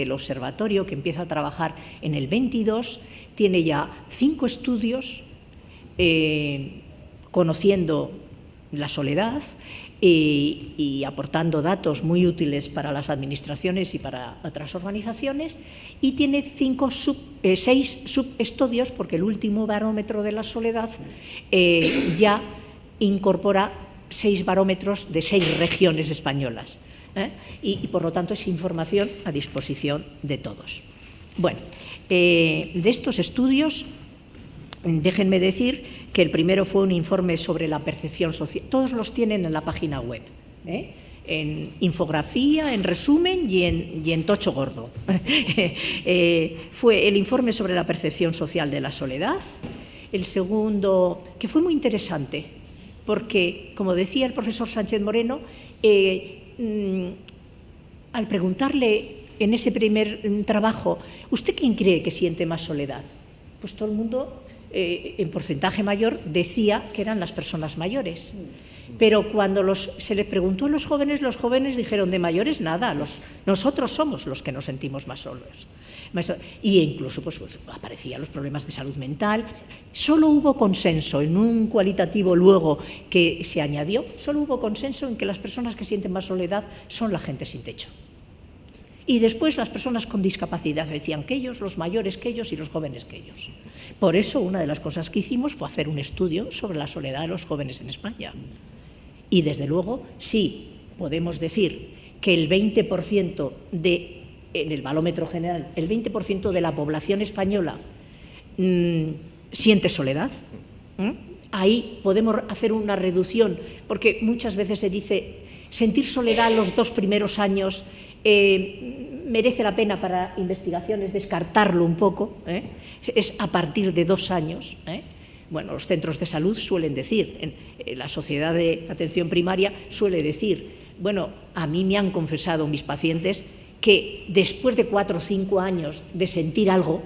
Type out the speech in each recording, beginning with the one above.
que el observatorio, que empieza a trabajar en el 22, tiene ya 5 estudios conociendo la soledad y aportando datos muy útiles para las administraciones y para otras organizaciones, y tiene 6 subestudios, porque el último barómetro de la soledad ya incorpora 6 barómetros de 6 regiones españolas, y por lo tanto es información a disposición de todos. Bueno, de estos estudios, déjenme decir que el primero fue un informe sobre la percepción social. Todos los tienen en la página web, en infografía, en resumen y en tocho gordo. Fue el informe sobre la percepción social de la soledad. El segundo, que fue muy interesante, porque, como decía el profesor Sánchez Moreno, al preguntarle en ese primer trabajo, ¿usted quién cree que siente más soledad? Pues todo el mundo, en porcentaje mayor, decía que eran las personas mayores. Pero cuando se les preguntó a los jóvenes dijeron: de mayores nada, nosotros somos los que nos sentimos más solos. Y incluso pues aparecían los problemas de salud mental. Solo hubo consenso en un cualitativo luego que se añadió, solo hubo consenso en que las personas que sienten más soledad son la gente sin techo. Y después las personas con discapacidad decían que ellos, los mayores que ellos y los jóvenes que ellos. Por eso una de las cosas que hicimos fue hacer un estudio sobre la soledad de los jóvenes en España. Y desde luego sí podemos decir que el 20% en el barómetro general, el 20% de la población española siente soledad. Ahí podemos hacer una reducción, porque muchas veces se dice sentir soledad los 2 primeros años merece la pena para investigaciones descartarlo un poco, es a partir de 2 años. Bueno, los centros de salud suelen decir, la Sociedad de Atención Primaria suele decir, bueno, a mí me han confesado mis pacientes que después de 4 o 5 años de sentir algo,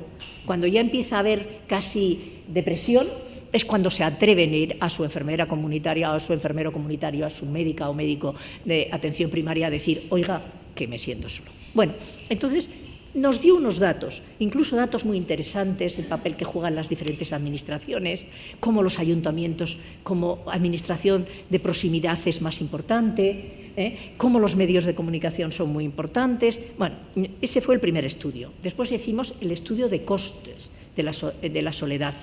cuando ya empieza a haber casi depresión, es cuando se atreven a ir a su enfermera comunitaria o a su enfermero comunitario, a su médica o médico de atención primaria a decir: oiga, que me siento solo. Bueno, entonces nos dio unos datos, incluso datos muy interesantes, el papel que juegan las diferentes administraciones, cómo los ayuntamientos como administración de proximidad es más importante, cómo los medios de comunicación son muy importantes. Bueno, ese fue el primer estudio. Después hicimos el estudio de costes de la soledad,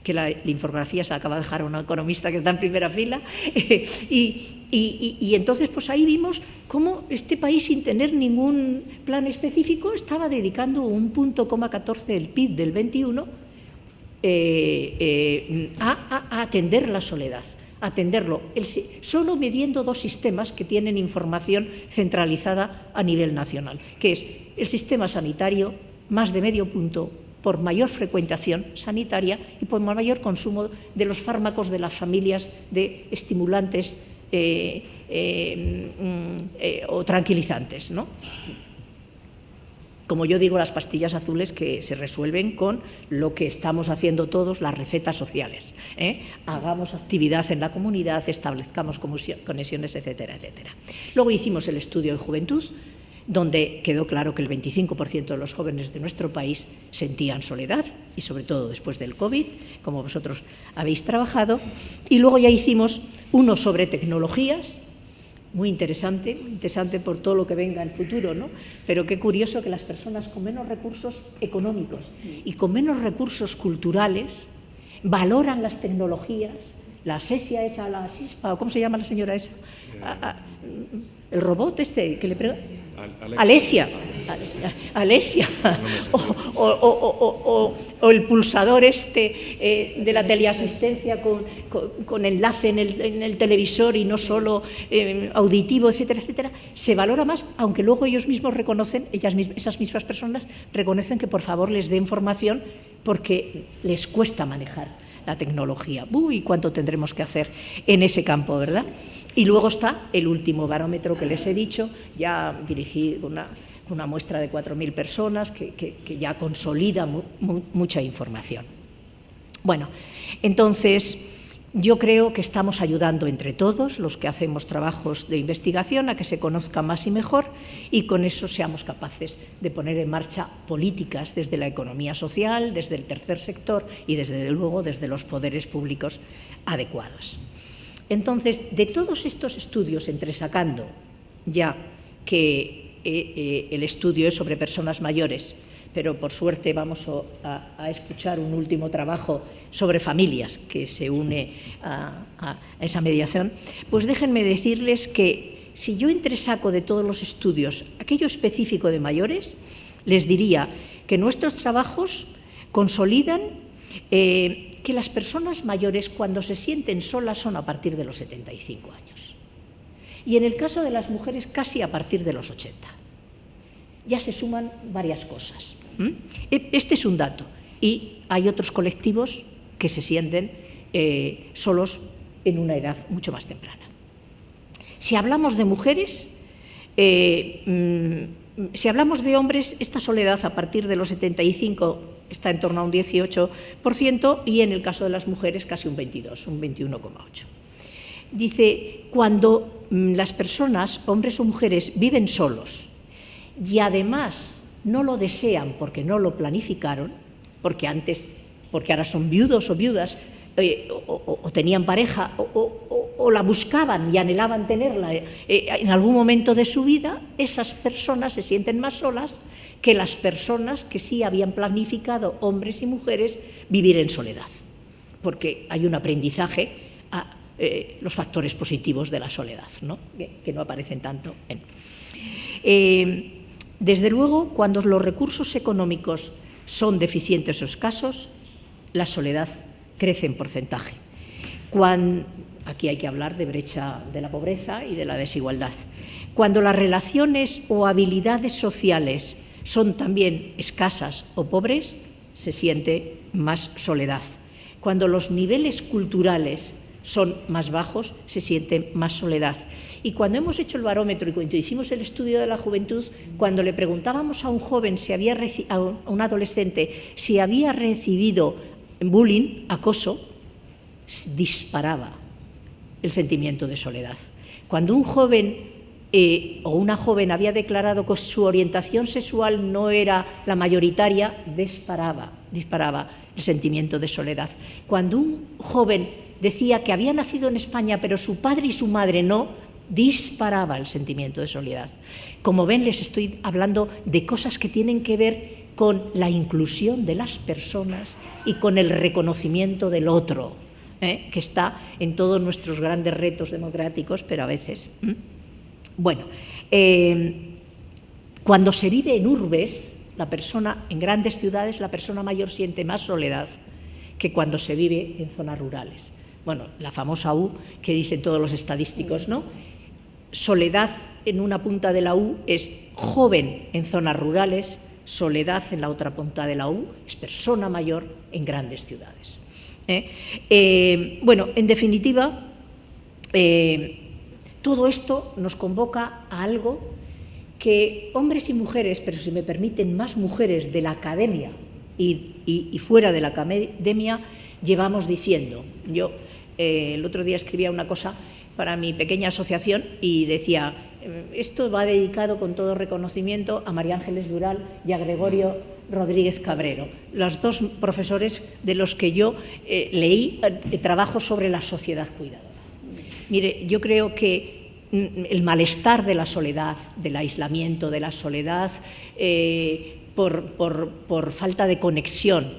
que la infografía se la acaba de dejar a una economista que está en primera fila, y entonces pues ahí vimos cómo este país, sin tener ningún plan específico, estaba dedicando 1,14 del PIB del 21 a atender la soledad, atenderlo, solo midiendo 2 sistemas que tienen información centralizada a nivel nacional, que es el sistema sanitario, más de medio punto por mayor frecuentación sanitaria y por mayor consumo de los fármacos de las familias de estimulantes o tranquilizantes, ¿no? Como yo digo, las pastillas azules que se resuelven con lo que estamos haciendo todos, las recetas sociales. Hagamos actividad en la comunidad, establezcamos conexiones, etcétera, etcétera. Luego hicimos el estudio de juventud, donde quedó claro que el 25% de los jóvenes de nuestro país sentían soledad, y sobre todo después del COVID, como vosotros habéis trabajado. Y luego ya hicimos uno sobre tecnologías, muy interesante por todo lo que venga en el futuro, ¿no? Pero qué curioso que las personas con menos recursos económicos y con menos recursos culturales valoran las tecnologías, la SESIA esa, la SISPA, ¿cómo se llama la señora esa? El robot este que le pregunta. Alesia, o el pulsador este de la teleasistencia con enlace en el televisor y no solo auditivo, etcétera, etcétera, se valora más, aunque luego ellos mismos reconocen, esas mismas personas reconocen que por favor les dé información porque les cuesta manejar la tecnología. Uy, cuánto tendremos que hacer en ese campo, ¿verdad? Y luego está el último barómetro que les he dicho, ya dirigido una muestra de 4.000 personas que ya consolida mucha información. Bueno, entonces, Yo creo que estamos ayudando entre todos, los que hacemos trabajos de investigación, a que se conozca más y mejor, y con eso seamos capaces de poner en marcha políticas desde la economía social, desde el tercer sector y, desde luego, desde los poderes públicos adecuados. Entonces, de todos estos estudios, entresacando ya que el estudio es sobre personas mayores, pero por suerte vamos a escuchar un último trabajo sobre familias que se une a esa mediación, pues déjenme decirles que si yo entresaco de todos los estudios aquello específico de mayores, les diría que nuestros trabajos consolidan que las personas mayores, cuando se sienten solas, son a partir de los 75 años. Y en el caso de las mujeres, casi a partir de los 80. Ya se suman varias cosas. Este es un dato. Y hay otros colectivos que se sienten solos en una edad mucho más temprana. Si hablamos de mujeres, si hablamos de hombres, esta soledad a partir de los 75 está en torno a un 18% y en el caso de las mujeres casi un 22, un 21,8%. Dice, cuando las personas, hombres o mujeres, viven solos y además no lo desean porque no lo planificaron, porque ahora son viudos o viudas, o tenían pareja, o la buscaban y anhelaban tenerla en algún momento de su vida, esas personas se sienten más solas que las personas que sí habían planificado, hombres y mujeres, vivir en soledad, porque hay un aprendizaje a los factores positivos de la soledad, ¿no? Que no aparecen tanto. Desde luego, cuando los recursos económicos son deficientes o escasos, la soledad crece en porcentaje. Aquí hay que hablar de brecha de la pobreza y de la desigualdad. Cuando las relaciones o habilidades sociales son también escasas o pobres, se siente más soledad. Cuando los niveles culturales son más bajos, se siente más soledad. Y cuando hemos hecho el barómetro y cuando hicimos el estudio de la juventud, cuando le preguntábamos a un joven, a un adolescente, si había recibido bullying, acoso, disparaba el sentimiento de soledad. Cuando un joven o una joven había declarado que su orientación sexual no era la mayoritaria, disparaba el sentimiento de soledad. Cuando un joven decía que había nacido en España pero su padre y su madre no, disparaba el sentimiento de soledad. Como ven, les estoy hablando de cosas que tienen que ver con la inclusión de las personas y con el reconocimiento del otro, que está en todos nuestros grandes retos democráticos, pero a veces. Bueno, cuando se vive en urbes, en grandes ciudades, la persona mayor siente más soledad que cuando se vive en zonas rurales. Bueno, la famosa U que dicen todos los estadísticos, ¿no? Soledad en una punta de la U es joven en zonas rurales, soledad en la otra punta de la U es persona mayor en grandes ciudades. Bueno, en definitiva, todo esto nos convoca a algo que hombres y mujeres, pero si me permiten más mujeres de la academia y fuera de la academia, llevamos diciendo. Yo el otro día escribía una cosa para mi pequeña asociación y decía, esto va dedicado con todo reconocimiento a María Ángeles Dural y a Gregorio Rodríguez Cabrero, los dos profesores de los que yo leí trabajos sobre la sociedad cuidadora. Mire, yo creo que el malestar de la soledad, del aislamiento, de la soledad por falta de conexión,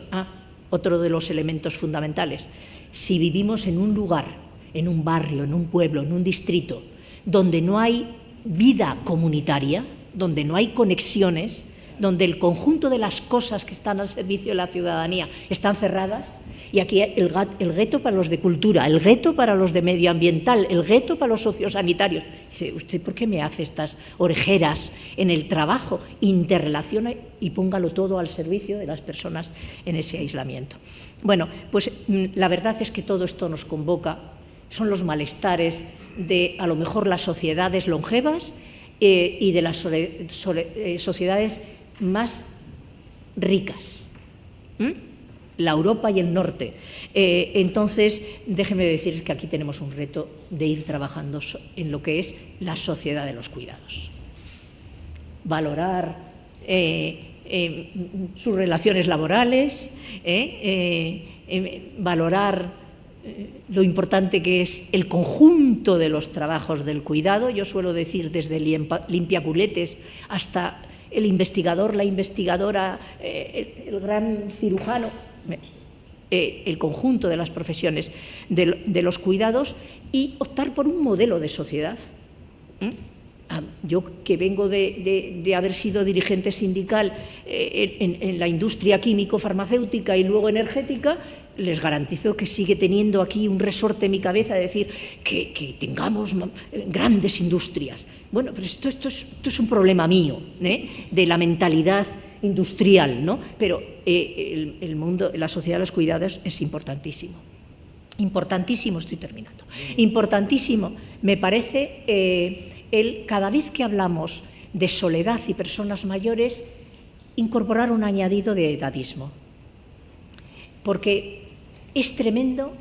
otro de los elementos fundamentales. Si vivimos en un lugar, en un barrio, en un pueblo, en un distrito, donde no hay vida comunitaria, donde no hay conexiones, donde el conjunto de las cosas que están al servicio de la ciudadanía están cerradas, y aquí el gueto para los de cultura, el gueto para los de medioambiental, el gueto para los sociosanitarios. Dice, ¿usted por qué me hace estas orejeras en el trabajo? Interrelaciona y póngalo todo al servicio de las personas en ese aislamiento. Bueno, pues la verdad es que todo esto nos convoca, son los malestares de a lo mejor las sociedades longevas y de las sociedades más ricas. la Europa y el norte. Entonces, déjeme decir que aquí tenemos un reto de ir trabajando en lo que es la sociedad de los cuidados. Valorar sus relaciones laborales, valorar lo importante que es el conjunto de los trabajos del cuidado. Yo suelo decir desde limpiaculetes hasta el investigador, la investigadora, el gran cirujano, el conjunto de las profesiones de los cuidados, y optar por un modelo de sociedad. Yo, que vengo de haber sido dirigente sindical en la industria químico-farmacéutica y luego energética, les garantizo que sigue teniendo aquí un resorte en mi cabeza de decir que tengamos grandes industrias. Bueno, pero esto es un problema mío, de la mentalidad industrial, ¿no? Pero el mundo, la sociedad de los cuidados es importantísimo. Importantísimo, estoy terminando. Importantísimo, me parece, cada vez que hablamos de soledad y personas mayores, incorporar un añadido de edadismo. Porque es tremendo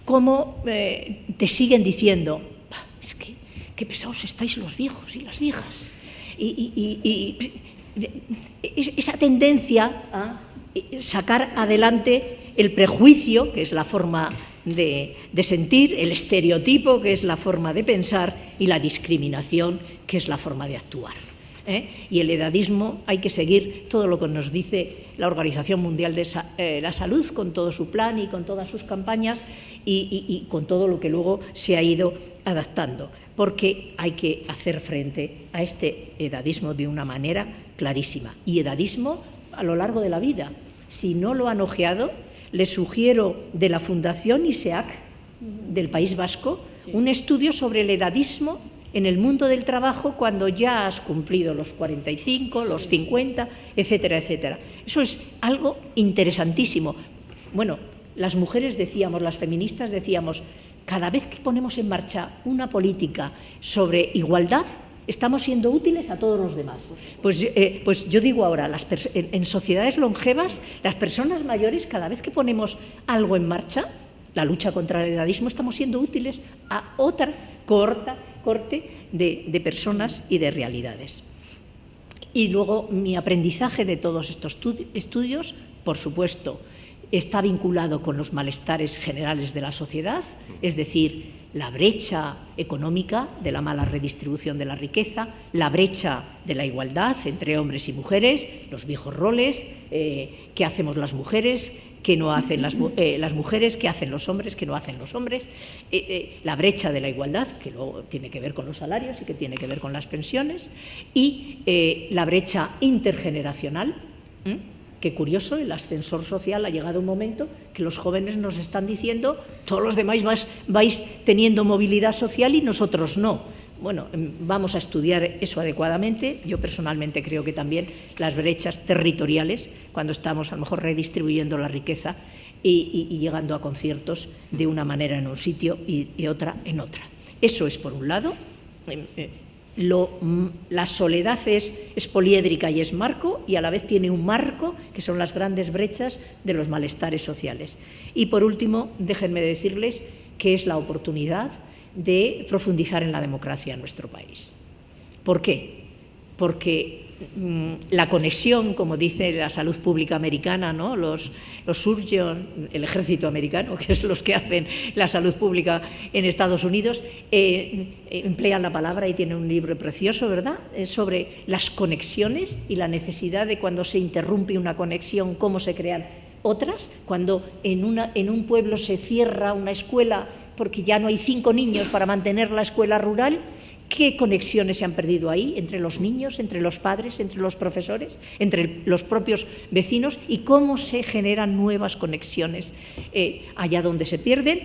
cómo te siguen diciendo, es que qué pesados estáis los viejos y las viejas. Y esa tendencia a sacar adelante el prejuicio, que es la forma de sentir, el estereotipo, que es la forma de pensar, y la discriminación, que es la forma de actuar. Y el edadismo, hay que seguir todo lo que nos dice la Organización Mundial de la Salud, con todo su plan y con todas sus campañas, y con todo lo que luego se ha ido adaptando, porque hay que hacer frente a este edadismo de una manera clarísima. Y edadismo a lo largo de la vida. Si no lo han ojeado, les sugiero de la Fundación ISEAC del País Vasco un estudio sobre el edadismo en el mundo del trabajo cuando ya has cumplido los 45, los 50, etcétera, etcétera. Eso es algo interesantísimo. Bueno, las mujeres decíamos, las feministas decíamos, cada vez que ponemos en marcha una política sobre igualdad, estamos siendo útiles a todos los demás. Pues yo digo ahora, en sociedades longevas, las personas mayores, cada vez que ponemos algo en marcha, la lucha contra el edadismo, estamos siendo útiles a otra corte de personas y de realidades. Y luego mi aprendizaje de todos estos estudios, por supuesto, está vinculado con los malestares generales de la sociedad, es decir, la brecha económica de la mala redistribución de la riqueza, la brecha de la igualdad entre hombres y mujeres, los viejos roles, qué hacemos las mujeres, qué no hacen las mujeres, qué hacen los hombres, qué no hacen los hombres, la brecha de la igualdad, que luego tiene que ver con los salarios y que tiene que ver con las pensiones, y la brecha intergeneracional. Qué curioso, el ascensor social ha llegado un momento que los jóvenes nos están diciendo, todos los demás vais teniendo movilidad social y nosotros no. Bueno, vamos a estudiar eso adecuadamente. Yo personalmente creo que también las brechas territoriales, cuando estamos a lo mejor redistribuyendo la riqueza y llegando a conciertos de una manera en un sitio y otra en otra. Eso es por un lado. La soledad es poliédrica y es marco, y a la vez tiene un marco que son las grandes brechas de los malestares sociales. Y por último, déjenme decirles que es la oportunidad de profundizar en la democracia en nuestro país. ¿Por qué? Porque la conexión, como dice la salud pública americana, ¿no? Los surgeons, el ejército americano, que es los que hacen la salud pública en Estados Unidos, emplean la palabra, y tiene un libro precioso, ¿verdad?, sobre las conexiones y la necesidad de, cuando se interrumpe una conexión, cómo se crean otras. Cuando en un pueblo se cierra una escuela porque ya no hay 5 niños para mantener la escuela rural, ¿qué conexiones se han perdido ahí entre los niños, entre los padres, entre los profesores, entre los propios vecinos? ¿Y cómo se generan nuevas conexiones allá donde se pierden?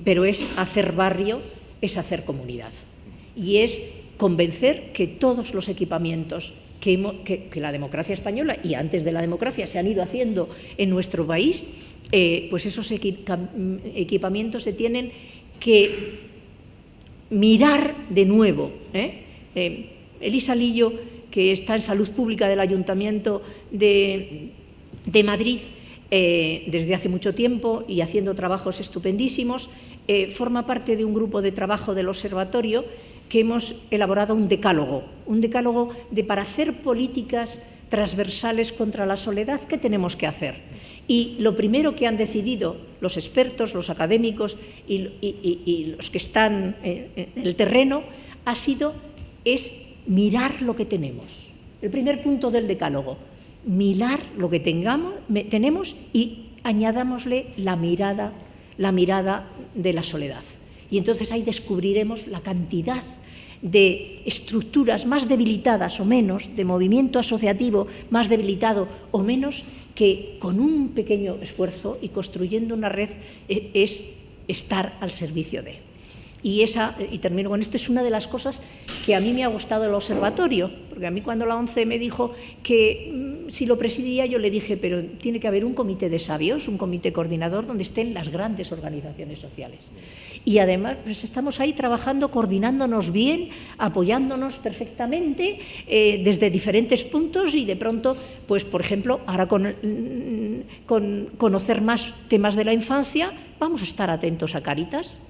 Pero es hacer barrio, es hacer comunidad. Y es convencer que todos los equipamientos que la democracia española y antes de la democracia se han ido haciendo en nuestro país, pues esos equipamientos se tienen que mirar de nuevo. Elisa Lillo, que está en Salud Pública del Ayuntamiento de de Madrid, desde hace mucho tiempo y haciendo trabajos estupendísimos, forma parte de un grupo de trabajo del Observatorio que hemos elaborado un decálogo de para hacer políticas transversales contra la soledad, ¿qué tenemos que hacer? Y lo primero que han decidido los expertos, los académicos y los que están en el terreno es mirar lo que tenemos. El primer punto del decálogo, mirar lo que tenemos y añadámosle la mirada de la soledad. Y entonces ahí descubriremos la cantidad de estructuras más debilitadas o menos, de movimiento asociativo más debilitado o menos, que con un pequeño esfuerzo y construyendo una red es estar al servicio de. Y termino con esto, es una de las cosas que a mí me ha gustado del observatorio, porque a mí cuando la ONCE me dijo que si lo presidía, yo le dije, pero tiene que haber un comité de sabios, un comité coordinador donde estén las grandes organizaciones sociales. Y además pues estamos ahí trabajando, coordinándonos bien, apoyándonos perfectamente desde diferentes puntos y de pronto, pues por ejemplo, ahora con conocer más temas de la infancia, vamos a estar atentos a Cáritas,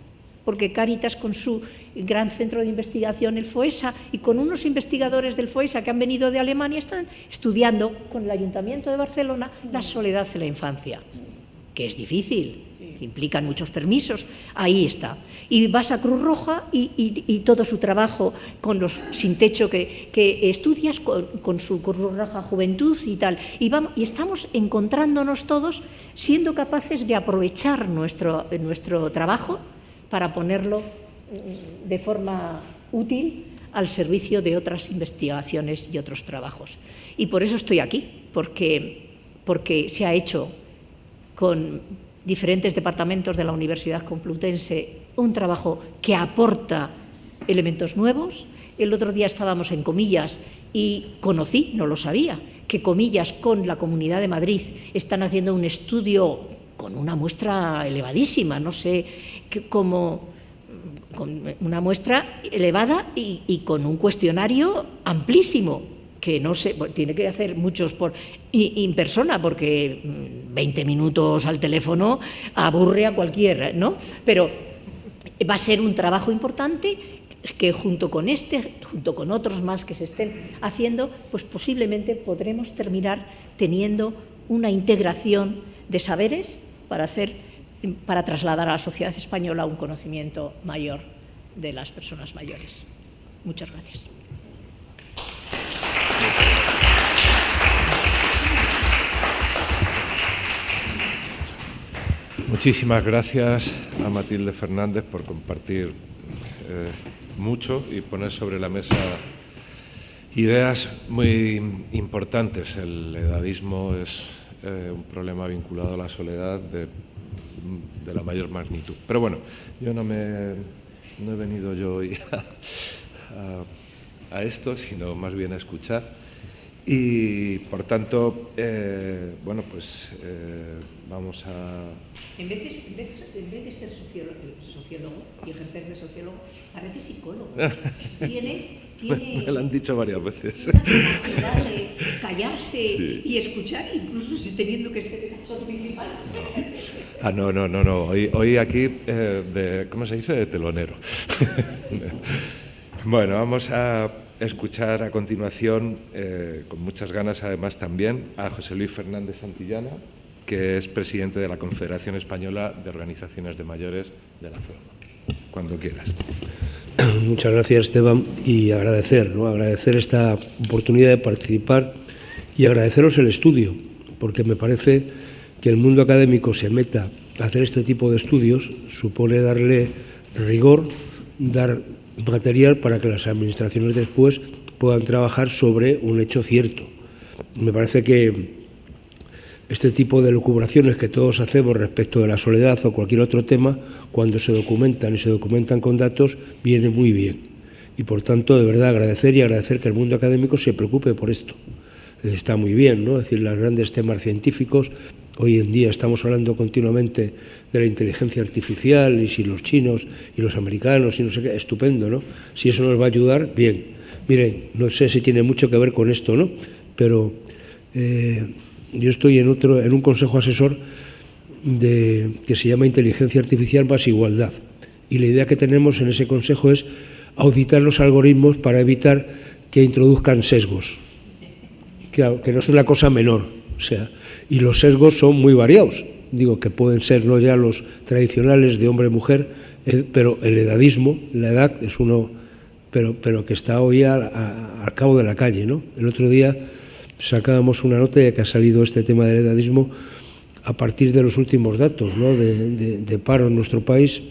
porque Cáritas con su gran centro de investigación, el FOESA, y con unos investigadores del FOESA que han venido de Alemania, están estudiando con el Ayuntamiento de Barcelona la soledad en la infancia, que es difícil, que implican muchos permisos, ahí está. Y vas a Cruz Roja y todo su trabajo con los sin techo que estudias, con su Cruz Roja Juventud y tal. Y estamos encontrándonos todos siendo capaces de aprovechar nuestro trabajo para ponerlo de forma útil al servicio de otras investigaciones y otros trabajos. Y por eso estoy aquí, porque se ha hecho con diferentes departamentos de la Universidad Complutense un trabajo que aporta elementos nuevos. El otro día estábamos en Comillas y conocí, no lo sabía, que Comillas con la Comunidad de Madrid están haciendo un estudio con una muestra elevadísima, no sé, con una muestra elevada y con un cuestionario amplísimo, que no sé, tiene que hacer muchos en persona, porque 20 minutos al teléfono aburre a cualquiera, ¿no? Pero va a ser un trabajo importante que junto con otros más que se estén haciendo, pues posiblemente podremos terminar teniendo una integración de saberes para trasladar a la sociedad española un conocimiento mayor de las personas mayores. Muchas gracias. Muchísimas gracias a Matilde Fernández por compartir mucho y poner sobre la mesa ideas muy importantes. El edadismo es un problema vinculado a la soledad de la mayor magnitud. Pero bueno, yo no he venido yo hoy a esto, sino más bien a escuchar. Y, por tanto, bueno, pues vamos a... En vez de ser sociólogo y ejercer de sociólogo, parece psicólogo. Me lo han dicho varias veces. Una capacidad de callarse y escuchar, incluso si teniendo que ser el actor principal. No. Hoy aquí, ¿cómo se dice? De telonero. Bueno, vamos a escuchar a continuación, con muchas ganas además también, a José Luis Fernández Santillana, que es presidente de la Confederación Española de Organizaciones de Mayores de la zona. Cuando quieras. Muchas gracias, Esteban, y agradecer esta oportunidad de participar y agradeceros el estudio, porque me parece que el mundo académico se meta a hacer este tipo de estudios supone darle rigor, dar material para que las administraciones después puedan trabajar sobre un hecho cierto. Me parece que este tipo de lucubraciones que todos hacemos respecto de la soledad o cualquier otro tema, cuando se documentan y se documentan con datos, viene muy bien. Y por tanto, de verdad, agradecer que el mundo académico se preocupe por esto. Está muy bien, ¿no? Es decir, los grandes temas científicos, hoy en día estamos hablando continuamente de la inteligencia artificial y si los chinos y los americanos y no sé qué, estupendo, ¿no? Si eso nos va a ayudar, bien. Miren, no sé si tiene mucho que ver con esto, ¿no? Pero yo estoy en un consejo asesor que se llama Inteligencia Artificial más Igualdad. Y la idea que tenemos en ese consejo es auditar los algoritmos para evitar que introduzcan sesgos. Claro, que no es una cosa menor. O sea, y los sesgos son muy variados. Digo, que pueden ser no ya los tradicionales de hombre-mujer, pero el edadismo, la edad es uno, pero que está hoy al cabo de la calle, ¿no? El otro día sacábamos una nota ya que ha salido este tema del edadismo a partir de los últimos datos, ¿no? de paro en nuestro país.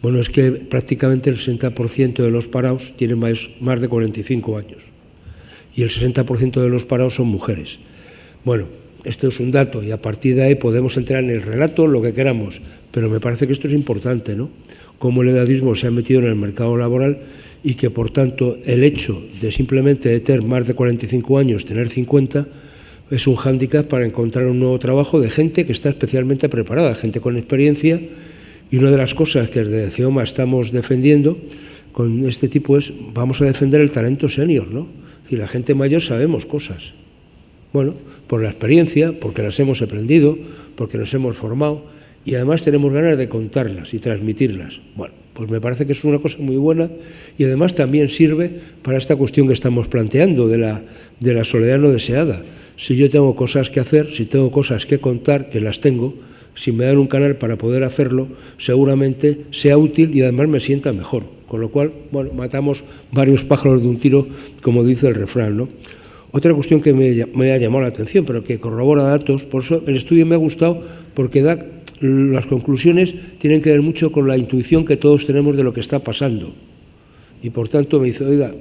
Bueno, es que prácticamente el 60% de los parados tienen más de 45 años y el 60% de los parados son mujeres. Bueno, esto es un dato y a partir de ahí podemos entrar en el relato, lo que queramos, pero me parece que esto es importante, ¿no? Cómo el edadismo se ha metido en el mercado laboral y que, por tanto, el hecho de simplemente de tener más de 45 años, tener 50, es un hándicap para encontrar un nuevo trabajo de gente que está especialmente preparada, gente con experiencia. Y una de las cosas que desde CEOMA estamos defendiendo con este tipo es, vamos a defender el talento senior, ¿no? Si la gente mayor sabemos cosas. Bueno, por la experiencia, porque las hemos aprendido, porque nos hemos formado y además tenemos ganas de contarlas y transmitirlas. Bueno, pues me parece que es una cosa muy buena y además también sirve para esta cuestión que estamos planteando de la soledad no deseada. Si yo tengo cosas que hacer, si tengo cosas que contar, que las tengo, si me dan un canal para poder hacerlo, seguramente sea útil y además me sienta mejor. Con lo cual, bueno, matamos varios pájaros de un tiro, como dice el refrán, ¿no? Otra cuestión que me ha llamado la atención, pero que corrobora datos, por eso el estudio me ha gustado, porque las conclusiones tienen que ver mucho con la intuición que todos tenemos de lo que está pasando. Y por tanto me dice, oiga,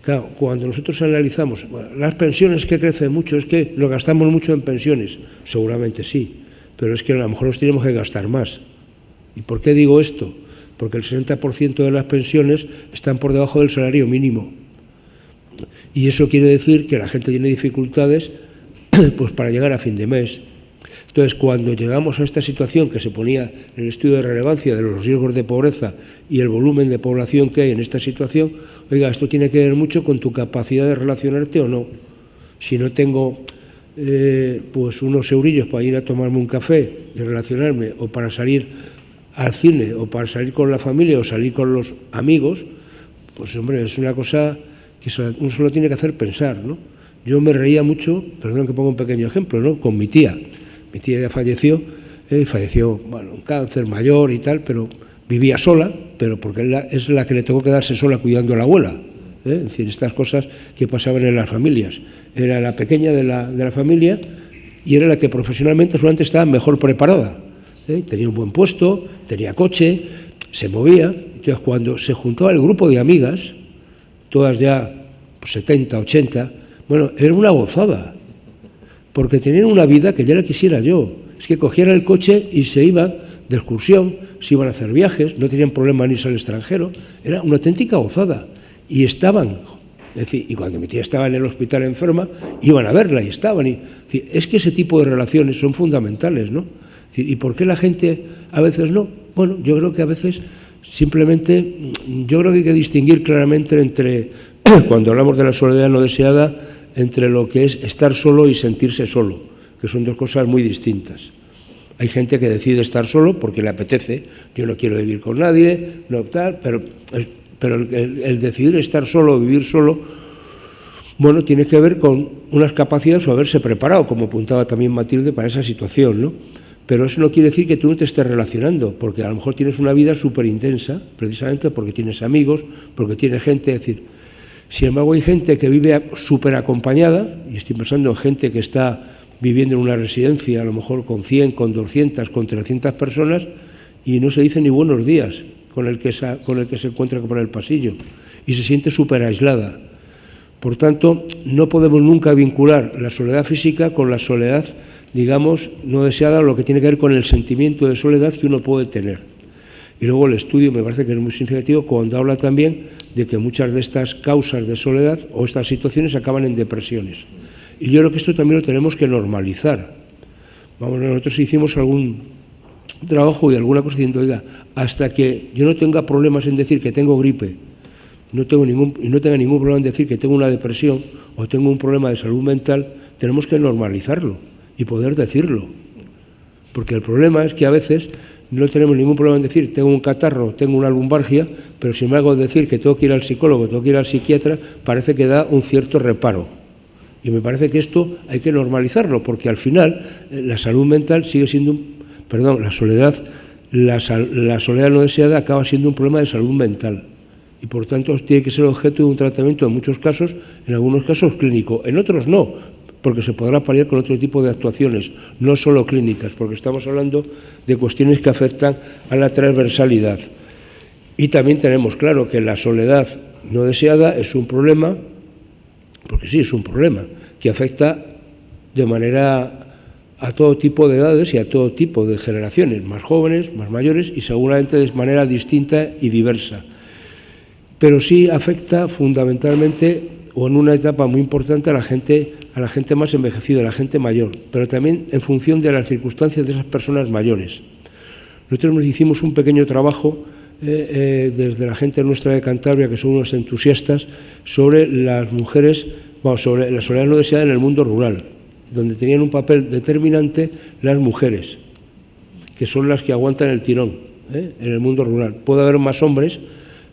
claro, cuando nosotros analizamos, bueno, las pensiones que crecen mucho, es que lo gastamos mucho en pensiones. Seguramente sí, pero es que a lo mejor los tenemos que gastar más. ¿Y por qué digo esto? Porque el 60% de las pensiones están por debajo del salario mínimo. Y eso quiere decir que la gente tiene dificultades pues, para llegar a fin de mes. Entonces, cuando llegamos a esta situación que se ponía en el estudio de relevancia de los riesgos de pobreza y el volumen de población que hay en esta situación, oiga, esto tiene que ver mucho con tu capacidad de relacionarte o no. Si no tengo pues unos eurillos para ir a tomarme un café y relacionarme, o para salir al cine, o para salir con la familia, o salir con los amigos, pues hombre, es una cosa que uno solo tiene que hacer pensar, ¿no? Yo me reía mucho, perdón que ponga un pequeño ejemplo, ¿no? Con mi tía. Mi tía ya falleció, bueno, un cáncer mayor y tal, pero vivía sola, pero porque es la que le tocó quedarse sola cuidando a la abuela. Es decir, estas cosas que pasaban en las familias. Era la pequeña de la familia y era la que profesionalmente solamente estaba mejor preparada. Tenía un buen puesto, tenía coche, se movía. Entonces, cuando se juntaba el grupo de amigas, todas ya pues, 70, 80, bueno, era una gozada, porque tenían una vida que ya la quisiera yo. Es que cogieran el coche y se iban de excursión, se iban a hacer viajes, no tenían problema ni irse al extranjero, era una auténtica gozada. Y estaban, es decir, y cuando mi tía estaba en el hospital enferma, iban a verla y estaban. Es que ese tipo de relaciones son fundamentales, ¿no? ¿Y por qué la gente a veces no? Bueno, yo creo que a veces simplemente, yo creo que hay que distinguir claramente entre, cuando hablamos de la soledad no deseada, entre lo que es estar solo y sentirse solo, que son dos cosas muy distintas. Hay gente que decide estar solo porque le apetece, yo no quiero vivir con nadie, no tal, pero el decidir estar solo o vivir solo, bueno, tiene que ver con unas capacidades o haberse preparado, como apuntaba también Matilde, para esa situación, ¿no? Pero eso no quiere decir que tú no te estés relacionando, porque a lo mejor tienes una vida súper intensa, precisamente porque tienes amigos, porque tienes gente, es decir, sin embargo hay gente que vive súper acompañada, y estoy pensando en gente que está viviendo en una residencia, a lo mejor con 100, con 200, con 300 personas, y no se dice ni buenos días con el que se encuentra por el pasillo, y se siente súper aislada. Por tanto, no podemos nunca vincular la soledad física con la soledad, digamos, no deseada, lo que tiene que ver con el sentimiento de soledad que uno puede tener. Y luego el estudio me parece que es muy significativo cuando habla también de que muchas de estas causas de soledad o estas situaciones acaban en depresiones. Y yo creo que esto también lo tenemos que normalizar. Vamos, nosotros hicimos algún trabajo y alguna cosa diciendo, oiga, hasta que yo no tenga problemas en decir que tengo gripe, no tenga ningún problema en decir que tengo una depresión o tengo un problema de salud mental, tenemos que normalizarlo y poder decirlo. Porque el problema es que a veces no tenemos ningún problema en decir tengo un catarro, tengo una lumbalgia, pero sin embargo decir que tengo que ir al psicólogo, tengo que ir al psiquiatra, parece que da un cierto reparo. Y me parece que esto hay que normalizarlo, porque al final la salud mental sigue siendo, la soledad no deseada acaba siendo un problema de salud mental. Y por tanto tiene que ser objeto de un tratamiento en muchos casos, en algunos casos clínico, en otros no, porque se podrá paliar con otro tipo de actuaciones, no solo clínicas, porque estamos hablando de cuestiones que afectan a la transversalidad. Y también tenemos claro que la soledad no deseada es un problema, porque sí, es un problema, que afecta de manera a todo tipo de edades y a todo tipo de generaciones, más jóvenes, más mayores y seguramente de manera distinta y diversa. Pero sí afecta fundamentalmente o en una etapa muy importante a la gente más envejecida, a la gente mayor, pero también en función de las circunstancias de esas personas mayores. Nosotros nos hicimos un pequeño trabajo desde la gente nuestra de Cantabria, que son unos entusiastas, sobre las mujeres, sobre la soledad no deseada en el mundo rural, donde tenían un papel determinante las mujeres, que son las que aguantan el tirón en el mundo rural. Puede haber más hombres,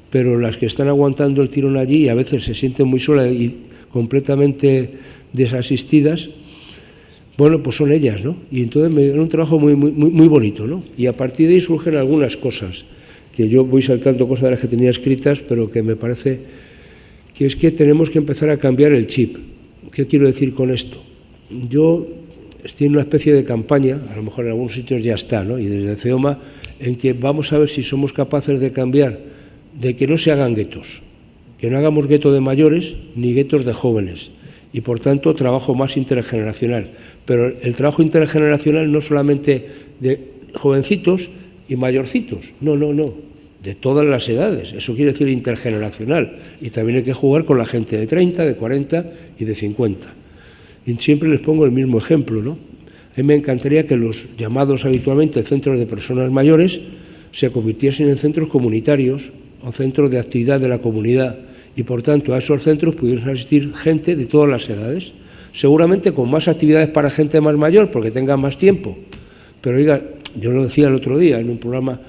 pero las que están aguantando el tirón allí y a veces se sienten muy solas y completamente desasistidas, bueno, pues son ellas, ¿no? Y entonces me dieron un trabajo muy bonito, ¿no? Y a partir de ahí surgen algunas cosas, que yo voy saltando cosas de las que tenía escritas, pero que me parece que es que tenemos que empezar a cambiar el chip. ¿Qué quiero decir con esto? Yo estoy en una especie de campaña, a lo mejor en algunos sitios ya está, ¿no? Y desde CEOMA, en que vamos a ver si somos capaces de cambiar, de que no se hagan guetos, que no hagamos gueto de mayores ni guetos de jóvenes, y por tanto trabajo más intergeneracional. Pero el trabajo intergeneracional no solamente de jovencitos y mayorcitos, no, de todas las edades, eso quiere decir intergeneracional, y también hay que jugar con la gente de 30, de 40 y de 50. Y siempre les pongo el mismo ejemplo, ¿no? A mí me encantaría que los llamados habitualmente centros de personas mayores se convirtiesen en centros comunitarios o centros de actividad de la comunidad, y por tanto a esos centros pudiesen asistir gente de todas las edades, seguramente con más actividades para gente más mayor porque tenga más tiempo. Pero oiga, yo lo decía el otro día en un programa,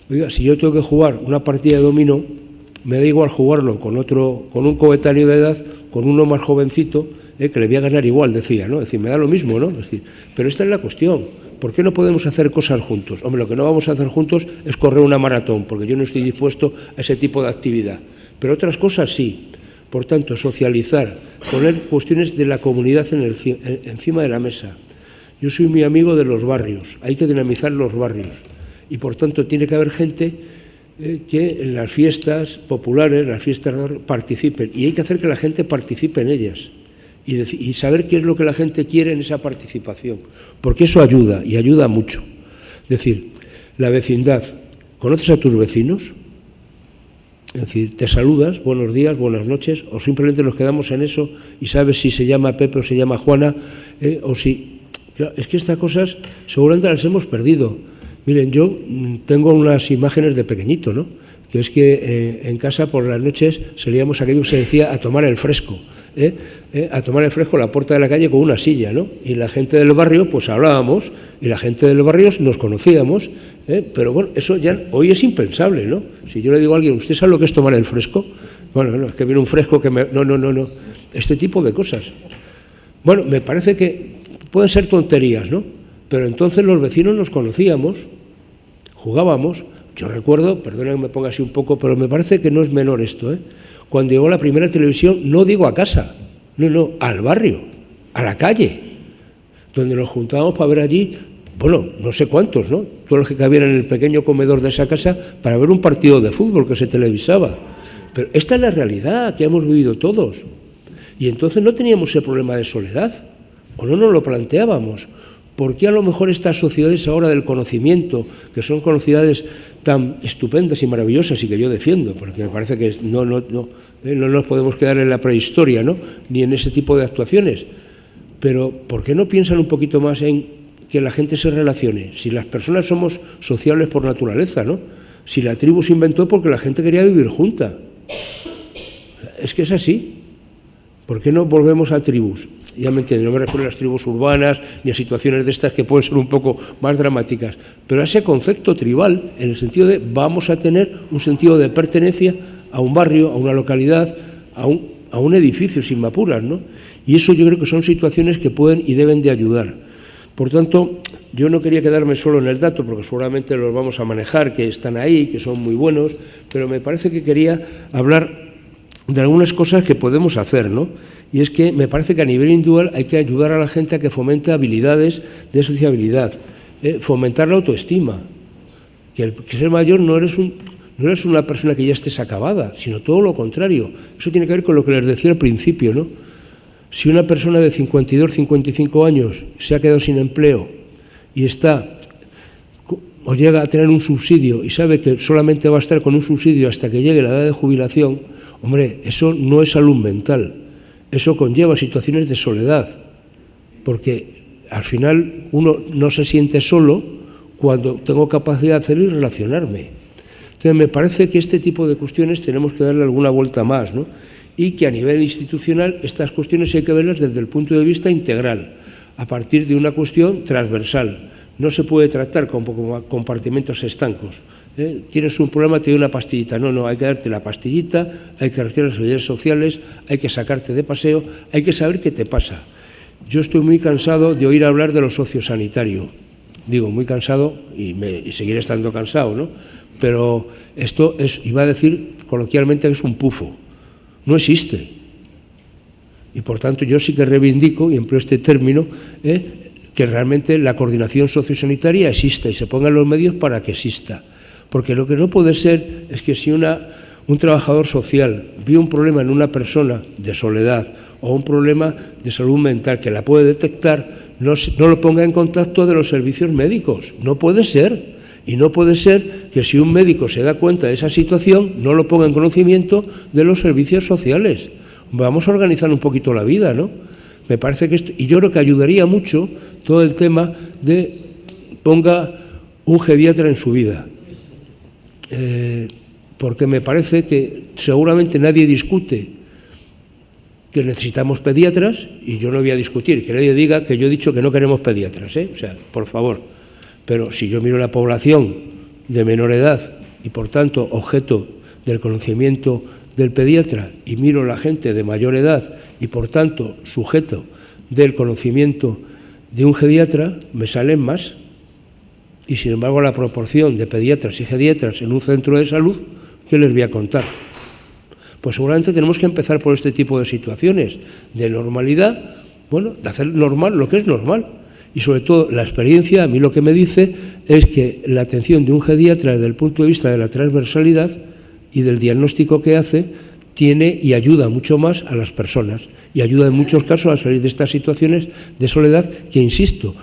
oiga, si yo tengo que jugar una partida de dominó, me da igual jugarlo con un coetáneo de edad, con uno más jovencito, que le voy a ganar igual, decía, ¿no? Es decir, me da lo mismo, ¿no? Es decir, pero esta es la cuestión. ¿Por qué no podemos hacer cosas juntos? Hombre, lo que no vamos a hacer juntos es correr una maratón, porque yo no estoy dispuesto a ese tipo de actividad. Pero otras cosas sí. Por tanto, socializar, poner cuestiones de la comunidad encima de la mesa. Yo soy muy amigo de los barrios, hay que dinamizar los barrios. Y por tanto, tiene que haber gente que en las fiestas populares, las fiestas participen. Y hay que hacer que la gente participe en ellas. Y saber qué es lo que la gente quiere en esa participación, porque eso ayuda, y ayuda mucho. Es decir, la vecindad, ¿conoces a tus vecinos? Es decir, te saludas, buenos días, buenas noches, o simplemente nos quedamos en eso y sabes si se llama Pepe o se llama Juana, o si... Claro, es que estas cosas seguramente las hemos perdido. Miren, yo tengo unas imágenes de pequeñito, ¿no? Que es que en casa por las noches salíamos aquello que se decía a tomar el fresco. A tomar el fresco a la puerta de la calle con una silla, ¿no? Y la gente del barrio, pues hablábamos, y la gente del barrio nos conocíamos, pero bueno, eso ya hoy es impensable, ¿no? Si yo le digo a alguien, ¿usted sabe lo que es tomar el fresco? Bueno, no, es que viene un fresco que me... No, este tipo de cosas. Bueno, me parece que pueden ser tonterías, ¿no? Pero entonces los vecinos nos conocíamos, jugábamos. Yo recuerdo, perdona que me ponga así un poco, pero me parece que no es menor esto, Cuando llegó la primera televisión, no digo a casa, no, al barrio, a la calle, donde nos juntábamos para ver allí, bueno, no sé cuántos, ¿no? Todos los que cabían en el pequeño comedor de esa casa para ver un partido de fútbol que se televisaba. Pero esta es la realidad que hemos vivido todos. Y entonces no teníamos ese problema de soledad, o no nos lo planteábamos. ¿Por qué a lo mejor estas sociedades ahora del conocimiento, que son sociedades tan estupendas y maravillosas y que yo defiendo, porque me parece que no nos podemos quedar en la prehistoria, ¿no? Ni en ese tipo de actuaciones, pero ¿por qué no piensan un poquito más en que la gente se relacione? Si las personas somos sociables por naturaleza, ¿no? Si la tribu se inventó porque la gente quería vivir junta. Es que es así. ¿Por qué no volvemos a tribus? ya me entienden, no me refiero a las tribus urbanas ni a situaciones de estas que pueden ser un poco más dramáticas, pero a ese concepto tribal, en el sentido de vamos a tener un sentido de pertenencia a un barrio, a una localidad, a un edificio, sin me apuras, ¿no? Y eso yo creo que son situaciones que pueden y deben de ayudar. Por tanto, yo no quería quedarme solo en el dato, porque seguramente los vamos a manejar, que están ahí, que son muy buenos, pero me parece que quería hablar de algunas cosas que podemos hacer, ¿no? Y es que me parece que a nivel individual hay que ayudar a la gente a que fomente habilidades de sociabilidad, fomentar la autoestima, que el ser mayor no eres una persona que ya estés acabada, sino todo lo contrario. Eso tiene que ver con lo que les decía al principio, ¿no? Si una persona de 52, 55 años se ha quedado sin empleo y o llega a tener un subsidio y sabe que solamente va a estar con un subsidio hasta que llegue la edad de jubilación, hombre, eso no es salud mental. Eso conlleva situaciones de soledad, porque al final uno no se siente solo cuando tengo capacidad de hacerlo y relacionarme. Entonces, me parece que este tipo de cuestiones tenemos que darle alguna vuelta más, ¿no? Y que a nivel institucional estas cuestiones hay que verlas desde el punto de vista integral, a partir de una cuestión transversal. No se puede tratar con compartimentos estancos. Tienes un problema, te doy una pastillita. No, hay que darte la pastillita, hay que recibir las habilidades sociales, hay que sacarte de paseo, hay que saber qué te pasa. Yo estoy muy cansado de oír hablar de lo sociosanitario. Digo, muy cansado y seguiré estando cansado, ¿no? Pero esto iba a decir coloquialmente que es un pufo. No existe. Y por tanto yo sí que reivindico, y empleo este término, que realmente la coordinación sociosanitaria exista y se pongan los medios para que exista. Porque lo que no puede ser es que si un trabajador social ve un problema en una persona de soledad o un problema de salud mental que la puede detectar, no lo ponga en contacto de los servicios médicos. No puede ser. Y no puede ser que si un médico se da cuenta de esa situación, no lo ponga en conocimiento de los servicios sociales. Vamos a organizar un poquito la vida, ¿no? Me parece que y yo creo que ayudaría mucho todo el tema de ponga un geriatra en su vida. Porque me parece que seguramente nadie discute que necesitamos pediatras, y yo no voy a discutir, que nadie diga que yo he dicho que no queremos pediatras, O sea, por favor. Pero si yo miro la población de menor edad y, por tanto, objeto del conocimiento del pediatra, y miro la gente de mayor edad y, por tanto, sujeto del conocimiento de un geriatra, me salen más. Y, sin embargo, la proporción de pediatras y geriatras en un centro de salud, ¿qué les voy a contar? Pues seguramente tenemos que empezar por este tipo de situaciones de normalidad, bueno, de hacer normal lo que es normal. Y sobre todo la experiencia, a mí lo que me dice es que la atención de un geriatra desde el punto de vista de la transversalidad y del diagnóstico que hace, tiene y ayuda mucho más a las personas y ayuda en muchos casos a salir de estas situaciones de soledad que, insisto,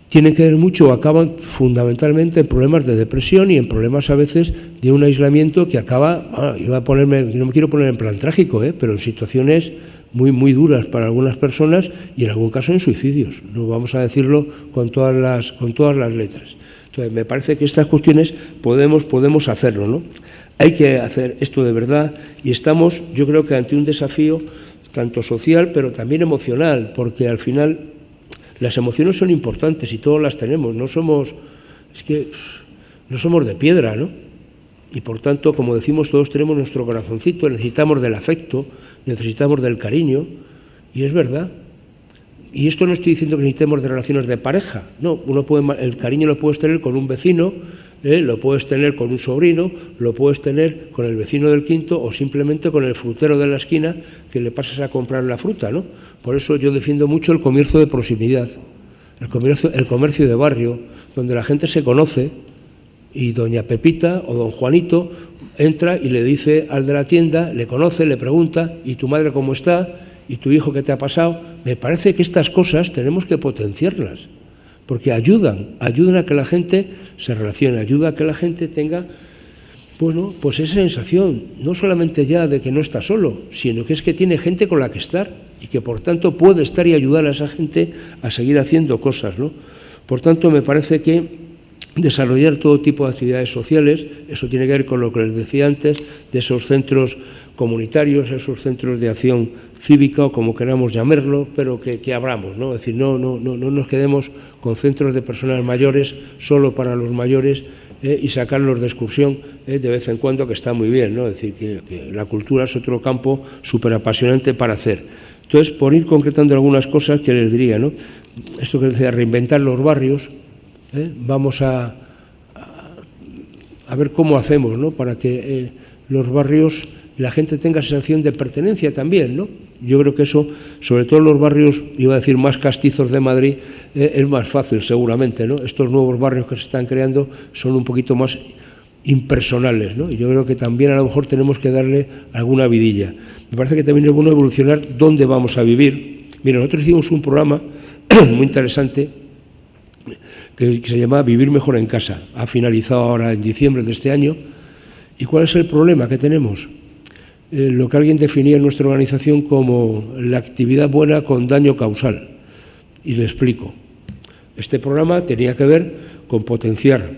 tienen que ver mucho o acaban fundamentalmente en problemas de depresión y en problemas a veces de un aislamiento que acaba, no me quiero poner en plan trágico, pero en situaciones muy, muy duras para algunas personas y en algún caso en suicidios. No vamos a decirlo con todas las letras. Entonces, me parece que estas cuestiones podemos hacerlo, ¿no? Hay que hacer esto de verdad y estamos, yo creo que ante un desafío tanto social, pero también emocional, porque al final las emociones son importantes y todas las tenemos. No somos de piedra, ¿no? Y por tanto, como decimos, todos tenemos nuestro corazoncito, necesitamos del afecto, necesitamos del cariño, y es verdad. Y esto no estoy diciendo que necesitemos de relaciones de pareja, no, el cariño lo puedes tener con un vecino, lo puedes tener con un sobrino, lo puedes tener con el vecino del quinto o simplemente con el frutero de la esquina que le pasas a comprar la fruta, ¿no? Por eso yo defiendo mucho el comercio de proximidad, el comercio de barrio, donde la gente se conoce y doña Pepita o don Juanito entra y le dice al de la tienda, le conoce, le pregunta, ¿y tu madre cómo está? ¿Y tu hijo qué te ha pasado? Me parece que estas cosas tenemos que potenciarlas, porque ayudan a que la gente se relacione, ayuda a que la gente tenga, bueno, pues esa sensación, no solamente ya de que no está solo, sino que es que tiene gente con la que estar y que por tanto puede estar y ayudar a esa gente a seguir haciendo cosas, ¿no? Por tanto, me parece que desarrollar todo tipo de actividades sociales, eso tiene que ver con lo que les decía antes, de esos centros comunitarios, esos centros de acción cívica o como queramos llamarlo, pero que abramos, ¿no? Es decir, no nos quedemos con centros de personas mayores solo para los mayores y sacarlos de excursión de vez en cuando, que está muy bien, ¿no? Es decir, que la cultura es otro campo súper apasionante para hacer. Entonces, por ir concretando algunas cosas que les diría, ¿no? Esto que decía, reinventar los barrios, vamos a ver cómo hacemos, ¿no? Para que los barrios y la gente tenga sensación de pertenencia también, ¿no? Yo creo que eso, sobre todo en los barrios, iba a decir, más castizos de Madrid, es más fácil seguramente, ¿no? Estos nuevos barrios que se están creando son un poquito más impersonales, ¿no? Y yo creo que también a lo mejor tenemos que darle alguna vidilla. Me parece que también es bueno evolucionar dónde vamos a vivir. Mira, nosotros hicimos un programa muy interesante que se llama Vivir mejor en casa. Ha finalizado ahora en diciembre de este año. ¿Y cuál es el problema que tenemos? Lo que alguien definía en nuestra organización como la actividad buena con daño causal. Y le explico. Este programa tenía que ver con potenciar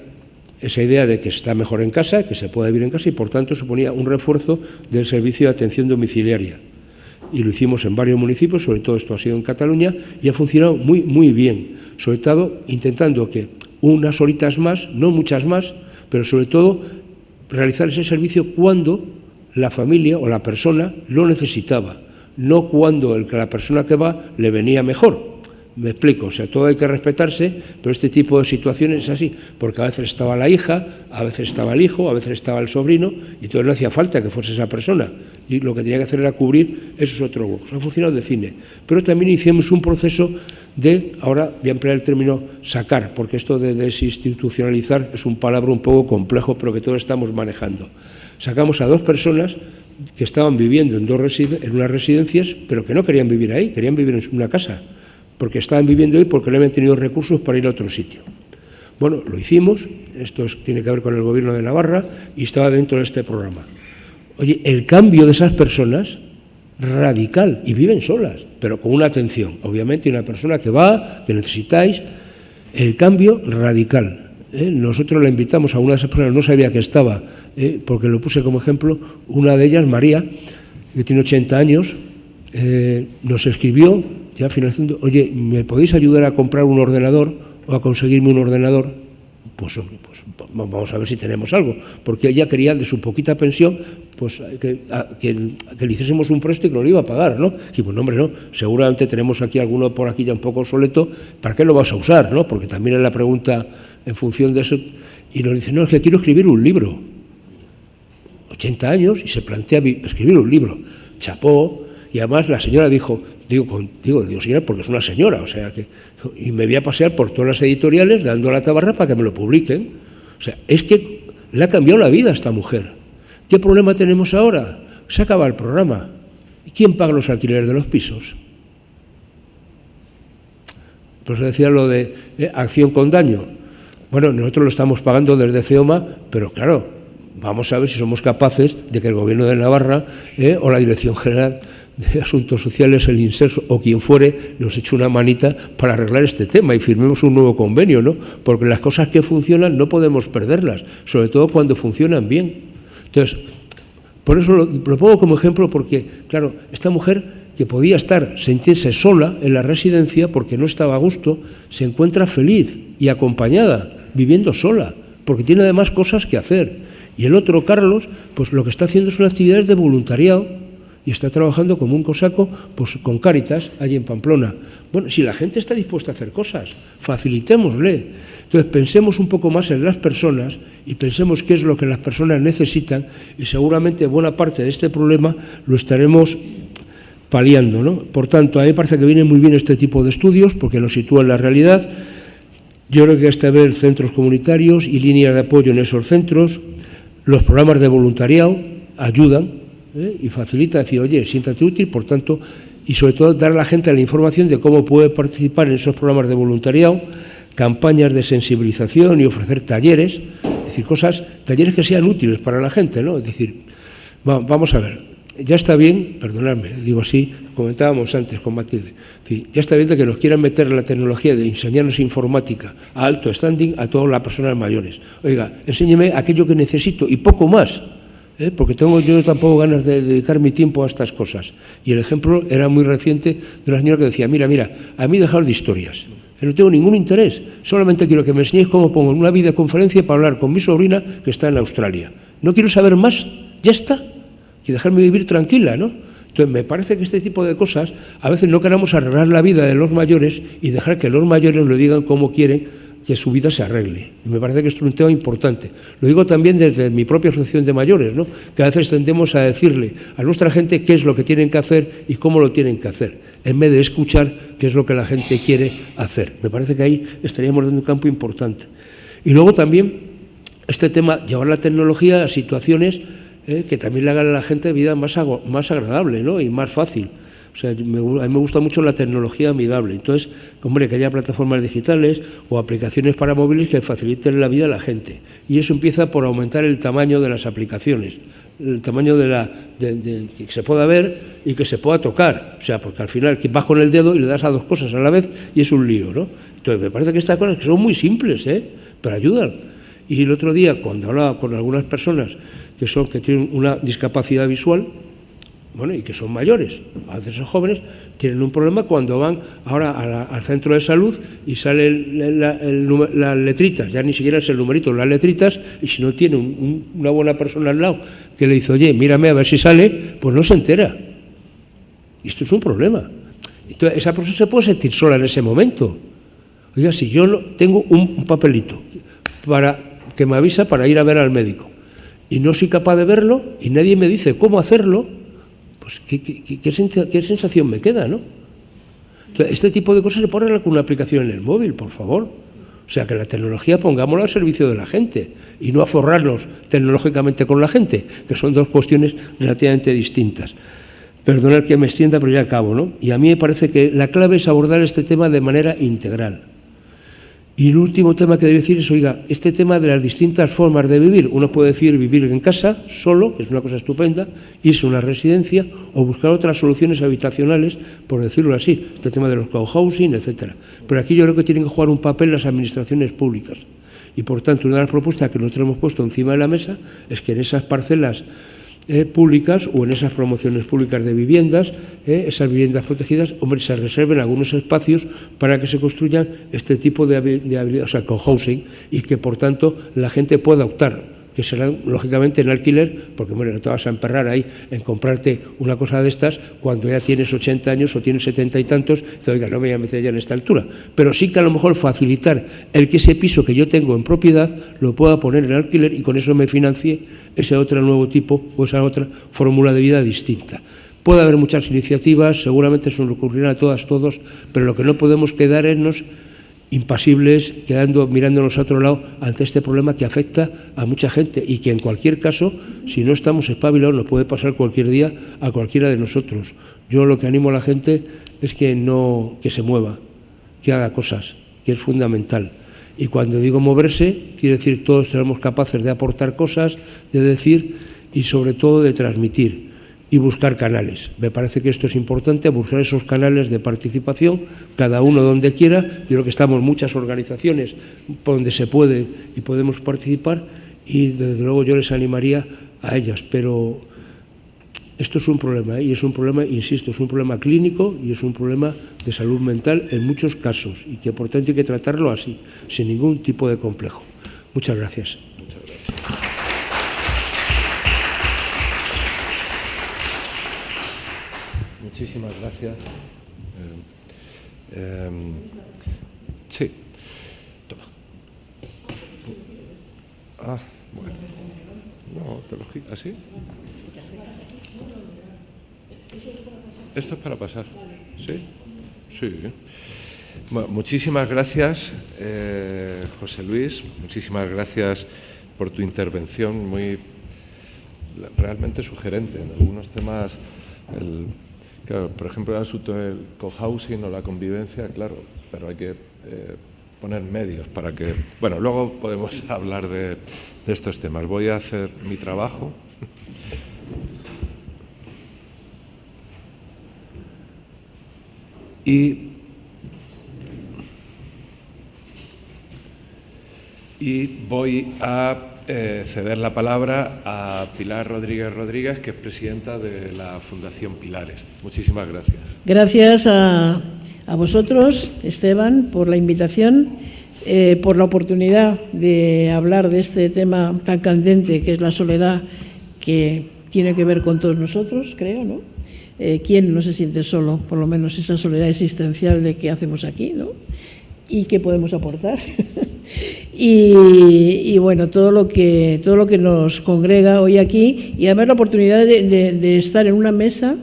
esa idea de que está mejor en casa, que se puede vivir en casa y, por tanto, suponía un refuerzo del servicio de atención domiciliaria. Y lo hicimos en varios municipios, sobre todo esto ha sido en Cataluña, y ha funcionado muy, muy bien. Sobre todo intentando que unas horitas más, no muchas más, pero sobre todo realizar ese servicio cuando la familia o la persona lo necesitaba, no cuando la persona que va le venía mejor. Me explico, o sea, todo hay que respetarse, pero este tipo de situaciones es así, porque a veces estaba la hija, a veces estaba el hijo, a veces estaba el sobrino, y entonces no hacía falta que fuese esa persona, y lo que tenía que hacer era cubrir esos otros huecos. Ha funcionado de cine, pero también hicimos un proceso de, ahora voy a emplear el término sacar, porque esto de desinstitucionalizar es un palabra un poco complejo, pero que todos estamos manejando. Sacamos a 2 personas que estaban viviendo en unas residencias, pero que no querían vivir ahí, querían vivir en una casa, porque estaban viviendo ahí porque no habían tenido recursos para ir a otro sitio. Bueno, lo hicimos, esto tiene que ver con el Gobierno de Navarra y estaba dentro de este programa. Oye, el cambio de esas personas, radical, y viven solas, pero con una atención, obviamente, una persona que va, que necesitáis, el cambio radical. Nosotros la invitamos a una de esas personas, no sabía que estaba, porque lo puse como ejemplo, una de ellas, María, que tiene 80 años, nos escribió, ya finalizando, oye, ¿me podéis ayudar a comprar un ordenador o a conseguirme un ordenador? Pues vamos a ver si tenemos algo, porque ella quería de su poquita pensión pues que le hiciésemos un préstamo y que lo iba a pagar, ¿no? Y pues, no, hombre, no, seguramente tenemos aquí alguno por aquí ya un poco obsoleto, ¿para qué lo vas a usar, no? Porque también es la pregunta en función de eso, y nos dice, no, es que quiero escribir un libro, 80 años, y se plantea escribir un libro, chapó, y además la señora dijo, digo señora, porque es una señora, o sea, que, y me voy a pasear por todas las editoriales dando la tabarra para que me lo publiquen. O sea, es que le ha cambiado la vida a esta mujer. ¿Qué problema tenemos ahora? Se acaba el programa. ¿Y quién paga los alquileres de los pisos? Pues decía lo de acción con daño. Bueno, nosotros lo estamos pagando desde CEOMA, pero claro, vamos a ver si somos capaces de que el Gobierno de Navarra o la Dirección General de Asuntos Sociales, el INSERSO o quien fuere, nos eche una manita para arreglar este tema y firmemos un nuevo convenio, ¿no? Porque las cosas que funcionan no podemos perderlas, sobre todo cuando funcionan bien. Entonces, por eso lo pongo como ejemplo porque, claro, esta mujer que podía sentirse sola en la residencia porque no estaba a gusto, se encuentra feliz y acompañada, viviendo sola, porque tiene además cosas que hacer. Y el otro, Carlos, pues lo que está haciendo son actividades de voluntariado, y está trabajando como un cosaco pues, con Cáritas, allí en Pamplona. Bueno, si la gente está dispuesta a hacer cosas, facilitémosle. Entonces, pensemos un poco más en las personas y pensemos qué es lo que las personas necesitan y seguramente buena parte de este problema lo estaremos paliando, ¿no? Por tanto, a mí me parece que viene muy bien este tipo de estudios porque nos sitúa en la realidad. Yo creo que hasta ver centros comunitarios y líneas de apoyo en esos centros, los programas de voluntariado ayudan, y facilita decir, oye, siéntate útil, por tanto, y sobre todo dar a la gente la información de cómo puede participar en esos programas de voluntariado, campañas de sensibilización y ofrecer talleres, es decir, talleres que sean útiles para la gente, ¿no? Es decir, vamos a ver, ya está bien, perdonadme, digo así, comentábamos antes con Matilde, es decir, ya está bien de que nos quieran meter la tecnología de enseñarnos informática a alto standing a todas las personas mayores. Oiga, enséñeme aquello que necesito y poco más. porque tengo yo tampoco ganas de dedicar mi tiempo a estas cosas. Y el ejemplo era muy reciente de una señora que decía, mira, a mí dejaos de historias, no tengo ningún interés, solamente quiero que me enseñéis cómo pongo en una videoconferencia para hablar con mi sobrina que está en Australia. No quiero saber más, ya está, y dejarme vivir tranquila, ¿no? Entonces, me parece que este tipo de cosas, a veces no queramos arreglar la vida de los mayores y dejar que los mayores lo digan como quieren que su vida se arregle. Y me parece que esto es un tema importante. Lo digo también desde mi propia asociación de mayores, ¿no? Que a veces tendemos a decirle a nuestra gente qué es lo que tienen que hacer y cómo lo tienen que hacer, en vez de escuchar qué es lo que la gente quiere hacer. Me parece que ahí estaríamos dando un campo importante. Y luego también este tema, llevar la tecnología a situaciones que también le hagan a la gente vida más agradable, ¿no? Y más fácil. O sea, a mí me gusta mucho la tecnología amigable. Entonces, hombre, que haya plataformas digitales o aplicaciones para móviles que faciliten la vida a la gente. Y eso empieza por aumentar el tamaño de las aplicaciones, el tamaño que se pueda ver y que se pueda tocar. O sea, porque al final que vas con el dedo y le das a dos cosas a la vez y es un lío, ¿no? Entonces, me parece que estas cosas que son muy simples, pero ayudan. Y el otro día, cuando hablaba con algunas personas que tienen una discapacidad visual, bueno, y que son mayores, a veces son jóvenes, tienen un problema cuando van ahora al centro de salud y salen las letritas, ya ni siquiera es el numerito, las letritas, y si no tiene una buena persona al lado que le dice, oye, mírame a ver si sale, pues no se entera. Y esto es un problema. Entonces, esa persona se puede sentir sola en ese momento. Oiga, si yo tengo un papelito que me avisa para ir a ver al médico y no soy capaz de verlo y nadie me dice cómo hacerlo, pues ¿qué sensación me queda, no? Entonces, este tipo de cosas se puede arreglar con una aplicación en el móvil, por favor. O sea, que la tecnología pongámosla al servicio de la gente y no a forrarnos tecnológicamente con la gente, que son dos cuestiones relativamente distintas. Perdonad que me extienda, pero ya acabo, ¿no? Y a mí me parece que la clave es abordar este tema de manera integral. Y el último tema que debo decir es, oiga, este tema de las distintas formas de vivir. Uno puede decir vivir en casa, solo, que es una cosa estupenda, irse a una residencia o buscar otras soluciones habitacionales, por decirlo así, este tema de los cohousing, etcétera. Pero aquí yo creo que tienen que jugar un papel las administraciones públicas. Y, por tanto, una de las propuestas que nosotros hemos puesto encima de la mesa es que en esas parcelas públicas o en esas promociones públicas de viviendas, esas viviendas protegidas, hombre, se reserven algunos espacios para que se construyan este tipo de habilidades, o sea, cohousing, y que, por tanto, la gente pueda optar, que será, lógicamente, en alquiler, porque, bueno, no te vas a emperrar ahí en comprarte una cosa de estas cuando ya tienes 80 años o tienes 70 y tantos, y dices, oiga, no me voy a meter ya en esta altura. Pero sí que a lo mejor facilitar el que ese piso que yo tengo en propiedad lo pueda poner en alquiler y con eso me financie ese otro nuevo tipo o esa otra fórmula de vida distinta. Puede haber muchas iniciativas, seguramente se nos ocurrirán a todos, pero lo que no podemos quedar es impasibles, mirándonos a otro lado ante este problema que afecta a mucha gente y que en cualquier caso, si no estamos espabilados, nos puede pasar cualquier día a cualquiera de nosotros. Yo lo que animo a la gente es que se mueva, que haga cosas, que es fundamental. Y cuando digo moverse, quiere decir todos seremos capaces de aportar cosas, de decir y sobre todo de transmitir y buscar canales. Me parece que esto es importante, buscar esos canales de participación, cada uno donde quiera. Yo creo que estamos muchas organizaciones donde se puede y podemos participar y desde luego yo les animaría a ellas, pero esto es un problema, y es un problema, insisto, es un problema clínico y es un problema de salud mental en muchos casos y que por tanto hay que tratarlo así, sin ningún tipo de complejo. Muchas gracias. Muchísimas gracias. Sí. Toma. Ah, bueno. No, te lo giras. ¿Así? Esto es para pasar. ¿Sí? Sí. Bueno, muchísimas gracias, José Luis. Muchísimas gracias por tu intervención realmente sugerente en algunos temas. Claro, por ejemplo, el asunto del cohousing o la convivencia, claro, pero hay que poner medios para que... Bueno, luego podemos hablar de estos temas. Voy a hacer mi trabajo. Y voy a ceder la palabra a Pilar Rodríguez Rodríguez, que es presidenta de la Fundación Pilares. Muchísimas gracias. Gracias a vosotros, Esteban, por la invitación, por la oportunidad de hablar de este tema tan candente que es la soledad, que tiene que ver con todos nosotros, creo, ¿no? ¿Quién no se siente solo? Por lo menos esa soledad existencial de qué hacemos aquí, ¿no? Y qué podemos aportar. y bueno, todo lo que nos congrega hoy aquí, y además la oportunidad de estar en una mesa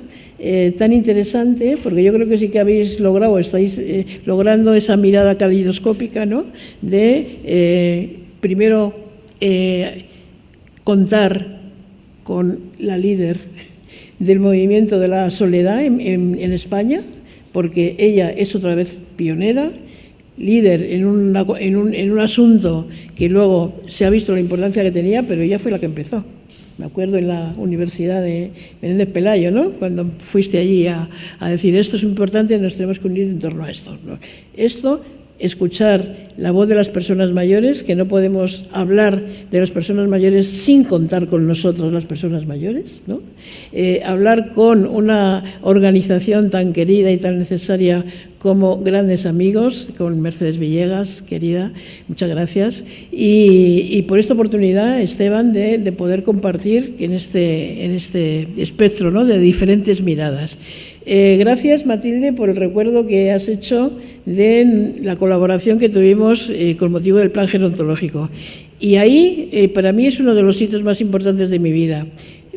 tan interesante, porque yo creo que sí que habéis logrado, estáis logrando esa mirada caleidoscópica, ¿no? De primero contar con la líder del movimiento de la soledad en España, porque ella es otra vez pionera, líder en un asunto que luego se ha visto la importancia que tenía, pero ella fue la que empezó. Me acuerdo en la Universidad de Menéndez Pelayo, ¿no? Cuando fuiste allí a decir esto es importante, nos tenemos que unir en torno a esto, ¿no? Esto, escuchar la voz de las personas mayores, que no podemos hablar de las personas mayores sin contar con nosotros las personas mayores, ¿no? Hablar con una organización tan querida y tan necesaria como Grandes Amigos, con Mercedes Villegas, querida, muchas gracias. Y por esta oportunidad, Esteban, de poder compartir en este espectro, ¿no? De diferentes miradas. Gracias, Matilde, por el recuerdo que has hecho de la colaboración que tuvimos con motivo del plan gerontológico. Y ahí, para mí, es uno de los hitos más importantes de mi vida.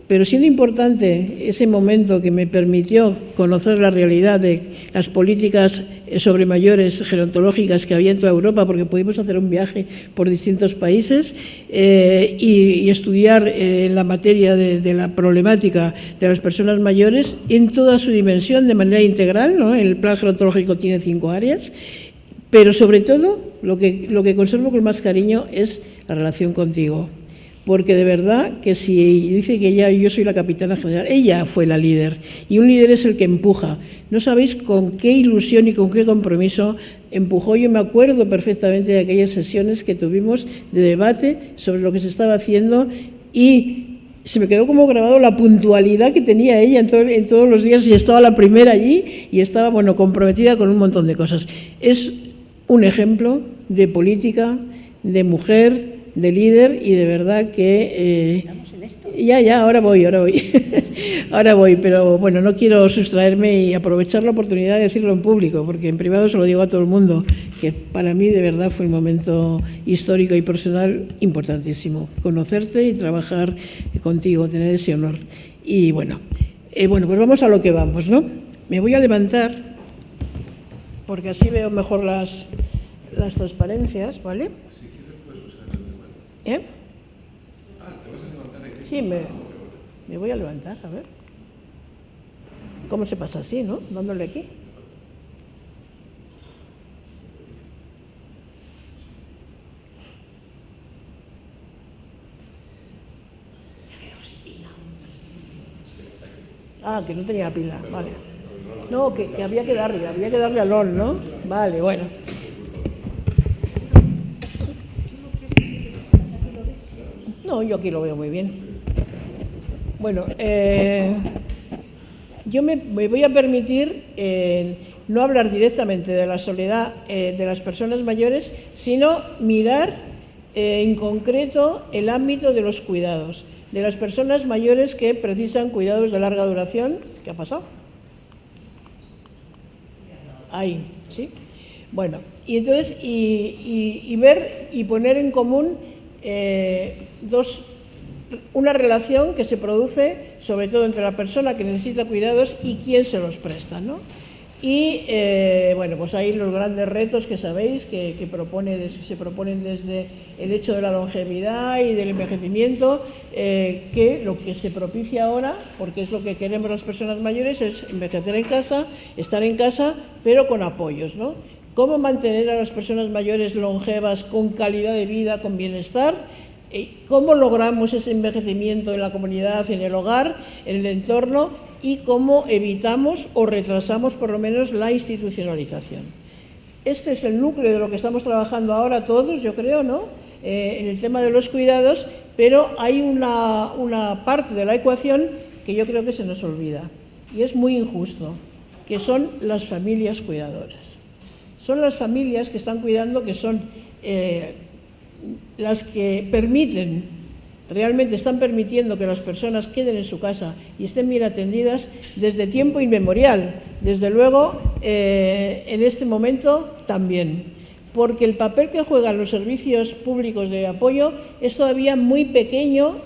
Pero siendo importante ese momento que me permitió conocer la realidad de las políticas sobre mayores gerontológicas que había en toda Europa, porque pudimos hacer un viaje por distintos países y estudiar la materia de la problemática de las personas mayores en toda su dimensión de manera integral, ¿no? El plan gerontológico tiene 5 áreas, pero sobre todo lo que conservo con más cariño es la relación contigo. Porque de verdad que si dice que yo soy la capitana general, ella fue la líder, y un líder es el que empuja. No sabéis con qué ilusión y con qué compromiso empujó. Yo me acuerdo perfectamente de aquellas sesiones que tuvimos de debate sobre lo que se estaba haciendo, y se me quedó como grabado la puntualidad que tenía ella en todos los días, y estaba la primera allí y estaba, bueno, comprometida con un montón de cosas. Es un ejemplo de política, de mujer, de líder, y de verdad que... ¿Estamos en esto? Ya, ahora voy. Ahora voy, pero bueno, no quiero sustraerme y aprovechar la oportunidad de decirlo en público, porque en privado se lo digo a todo el mundo, que para mí de verdad fue un momento histórico y personal importantísimo. Conocerte y trabajar contigo, tener ese honor. Y bueno, pues vamos a lo que vamos, ¿no? Me voy a levantar, porque así veo mejor las transparencias, ¿vale? ¿Eh? Sí, me voy a levantar, a ver. ¿Cómo se pasa así, no? Dándole aquí. Ah, que no tenía pila, vale. No, que había que darle al on, ¿no? Vale, bueno. No, yo aquí lo veo muy bien. Bueno, yo me voy a permitir no hablar directamente de la soledad de las personas mayores, sino mirar en concreto el ámbito de los cuidados, de las personas mayores que precisan cuidados de larga duración. ¿Qué ha pasado? Ahí, ¿sí? Bueno, y entonces, y ver y poner en común una relación que se produce sobre todo entre la persona que necesita cuidados y quien se los presta, ¿no? Y bueno, pues ahí los grandes retos que sabéis que se proponen desde el hecho de la longevidad y del envejecimiento, que lo que se propicia ahora, porque es lo que queremos las personas mayores, es envejecer en casa, estar en casa, pero con apoyos, ¿no? Cómo mantener a las personas mayores longevas con calidad de vida, con bienestar. Cómo logramos ese envejecimiento en la comunidad, en el hogar, en el entorno, y cómo evitamos o retrasamos por lo menos la institucionalización. Este es el núcleo de lo que estamos trabajando ahora todos, yo creo, ¿no? En el tema de los cuidados, pero hay una parte de la ecuación que yo creo que se nos olvida, y es muy injusto, que son las familias cuidadoras. Son las familias que están cuidando, que son las que permiten, realmente están permitiendo que las personas queden en su casa y estén bien atendidas desde tiempo inmemorial. Desde luego, en este momento también, porque el papel que juegan los servicios públicos de apoyo es todavía muy pequeño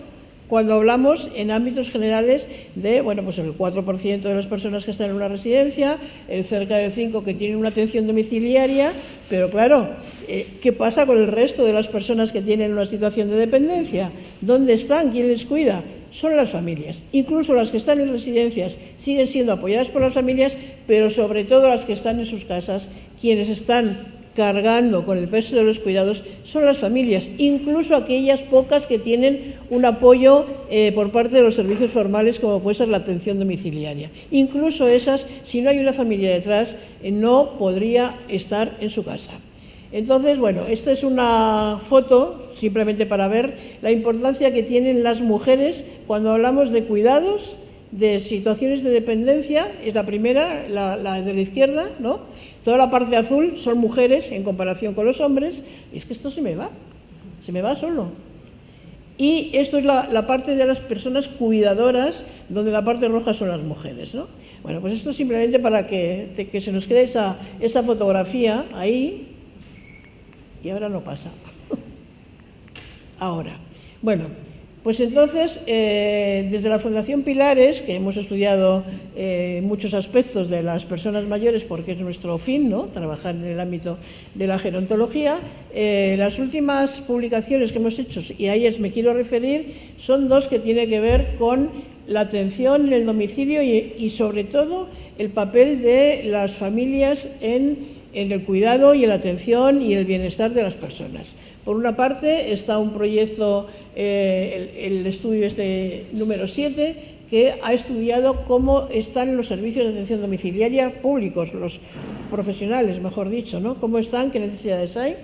cuando hablamos en ámbitos generales de, bueno, pues el 4% de las personas que están en una residencia, el cerca del 5% que tienen una atención domiciliaria, pero claro, ¿qué pasa con el resto de las personas que tienen una situación de dependencia? ¿Dónde están? ¿Quién les cuida? Son las familias. Incluso las que están en residencias siguen siendo apoyadas por las familias, pero sobre todo las que están en sus casas, quienes están cargando con el peso de los cuidados son las familias, incluso aquellas pocas que tienen un apoyo por parte de los servicios formales, como puede ser la atención domiciliaria. Incluso esas, si no hay una familia detrás, no podría estar en su casa. Entonces, bueno, esta es una foto simplemente para ver la importancia que tienen las mujeres cuando hablamos de cuidados, de situaciones de dependencia. Es la primera, la de la izquierda, ¿no? Toda la parte azul son mujeres en comparación con los hombres, y es que esto se me va solo. Y esto es la parte de las personas cuidadoras, donde la parte roja son las mujeres, ¿no? Bueno, pues esto simplemente para que se nos quede esa fotografía ahí, y ahora no pasa. Ahora, bueno, pues entonces, desde la Fundación Pilares, que hemos estudiado muchos aspectos de las personas mayores, porque es nuestro fin, ¿no?, trabajar en el ámbito de la gerontología, las últimas publicaciones que hemos hecho, y a ellas me quiero referir, son dos que tienen que ver con la atención en el domicilio y sobre todo el papel de las familias en el cuidado y en la atención y el bienestar de las personas. Por una parte está un proyecto, el estudio número 7, que ha estudiado cómo están los servicios de atención domiciliaria públicos, los profesionales, mejor dicho, ¿no? Cómo están, qué necesidades hay,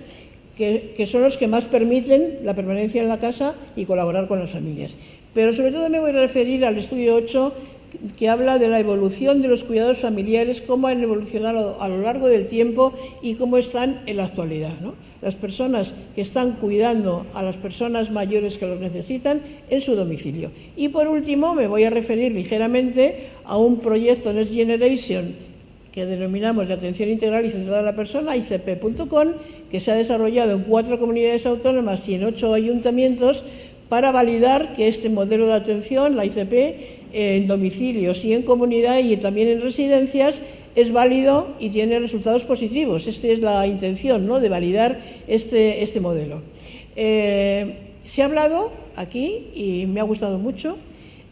que son los que más permiten la permanencia en la casa y colaborar con las familias. Pero sobre todo me voy a referir al estudio 8, que habla de la evolución de los cuidados familiares, cómo han evolucionado a lo largo del tiempo y cómo están en la actualidad, ¿no? Las personas que están cuidando a las personas mayores que los necesitan en su domicilio. Y por último me voy a referir ligeramente a un proyecto Next Generation que denominamos de atención integral y centrada en la persona, ICP.com, que se ha desarrollado en 4 comunidades autónomas y en 8 ayuntamientos para validar que este modelo de atención, la ICP, en domicilios y en comunidad y también en residencias, es válido y tiene resultados positivos. Esta es la intención, ¿no?, de validar este modelo. Se ha hablado aquí, y me ha gustado mucho,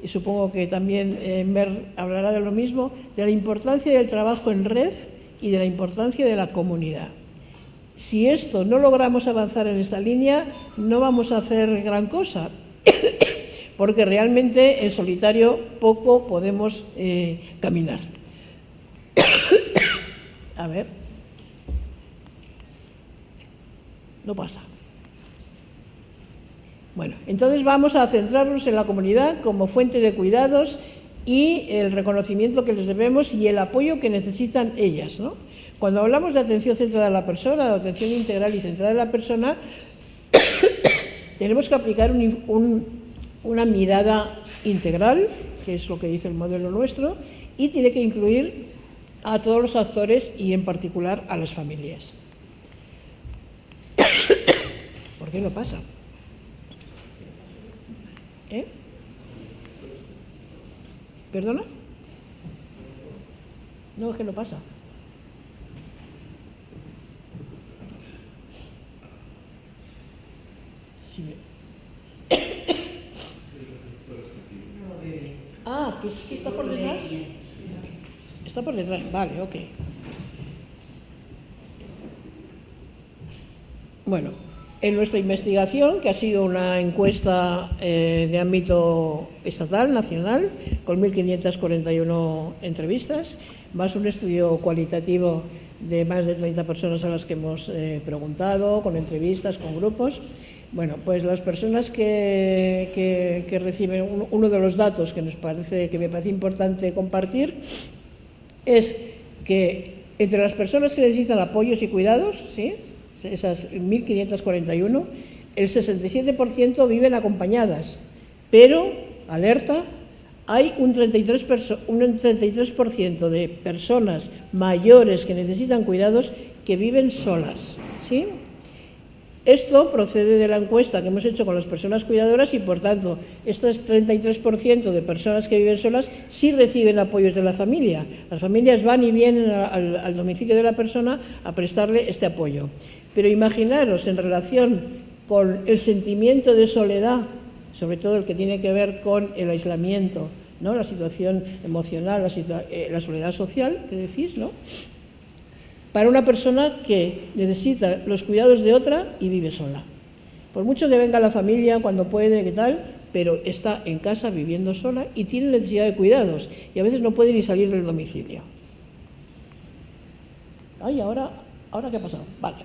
y supongo que también Mer hablará de lo mismo, de la importancia del trabajo en red y de la importancia de la comunidad. Si esto no logramos avanzar en esta línea, no vamos a hacer gran cosa, porque realmente en solitario poco podemos caminar. A ver. No pasa. Bueno, entonces vamos a centrarnos en la comunidad como fuente de cuidados y el reconocimiento que les debemos y el apoyo que necesitan ellas, ¿no? Cuando hablamos de atención centrada en la persona, de atención integral y centrada en la persona, tenemos que aplicar una mirada integral, que es lo que dice el modelo nuestro, y tiene que incluir a todos los actores y en particular a las familias. ¿Por qué no pasa? ¿Perdona? No, es que no pasa. Sí. Ah, ¿que está por detrás? Está por detrás, vale, ok. Bueno, en nuestra investigación, que ha sido una encuesta de ámbito estatal, nacional, con 1.541 entrevistas, más un estudio cualitativo de más de 30 personas a las que hemos preguntado, con entrevistas, con grupos. Bueno, pues las personas que reciben, uno de los datos que me parece importante compartir es que entre las personas que necesitan apoyos y cuidados, ¿sí?, esas 1.541, el 67% viven acompañadas, pero, alerta, hay un 33% de personas mayores que necesitan cuidados que viven solas, ¿sí? Esto procede de la encuesta que hemos hecho con las personas cuidadoras y, por tanto, este 33% de personas que viven solas sí reciben apoyos de la familia. Las familias van y vienen al domicilio de la persona a prestarle este apoyo. Pero imaginaros, en relación con el sentimiento de soledad, sobre todo el que tiene que ver con el aislamiento, ¿no?, la situación emocional, la soledad social, que decís, ¿no?, para una persona que necesita los cuidados de otra y vive sola. Por mucho que venga la familia cuando puede, qué tal, pero está en casa viviendo sola y tiene necesidad de cuidados y a veces no puede ni salir del domicilio. Ay, ¿ahora qué ha pasado? Vale.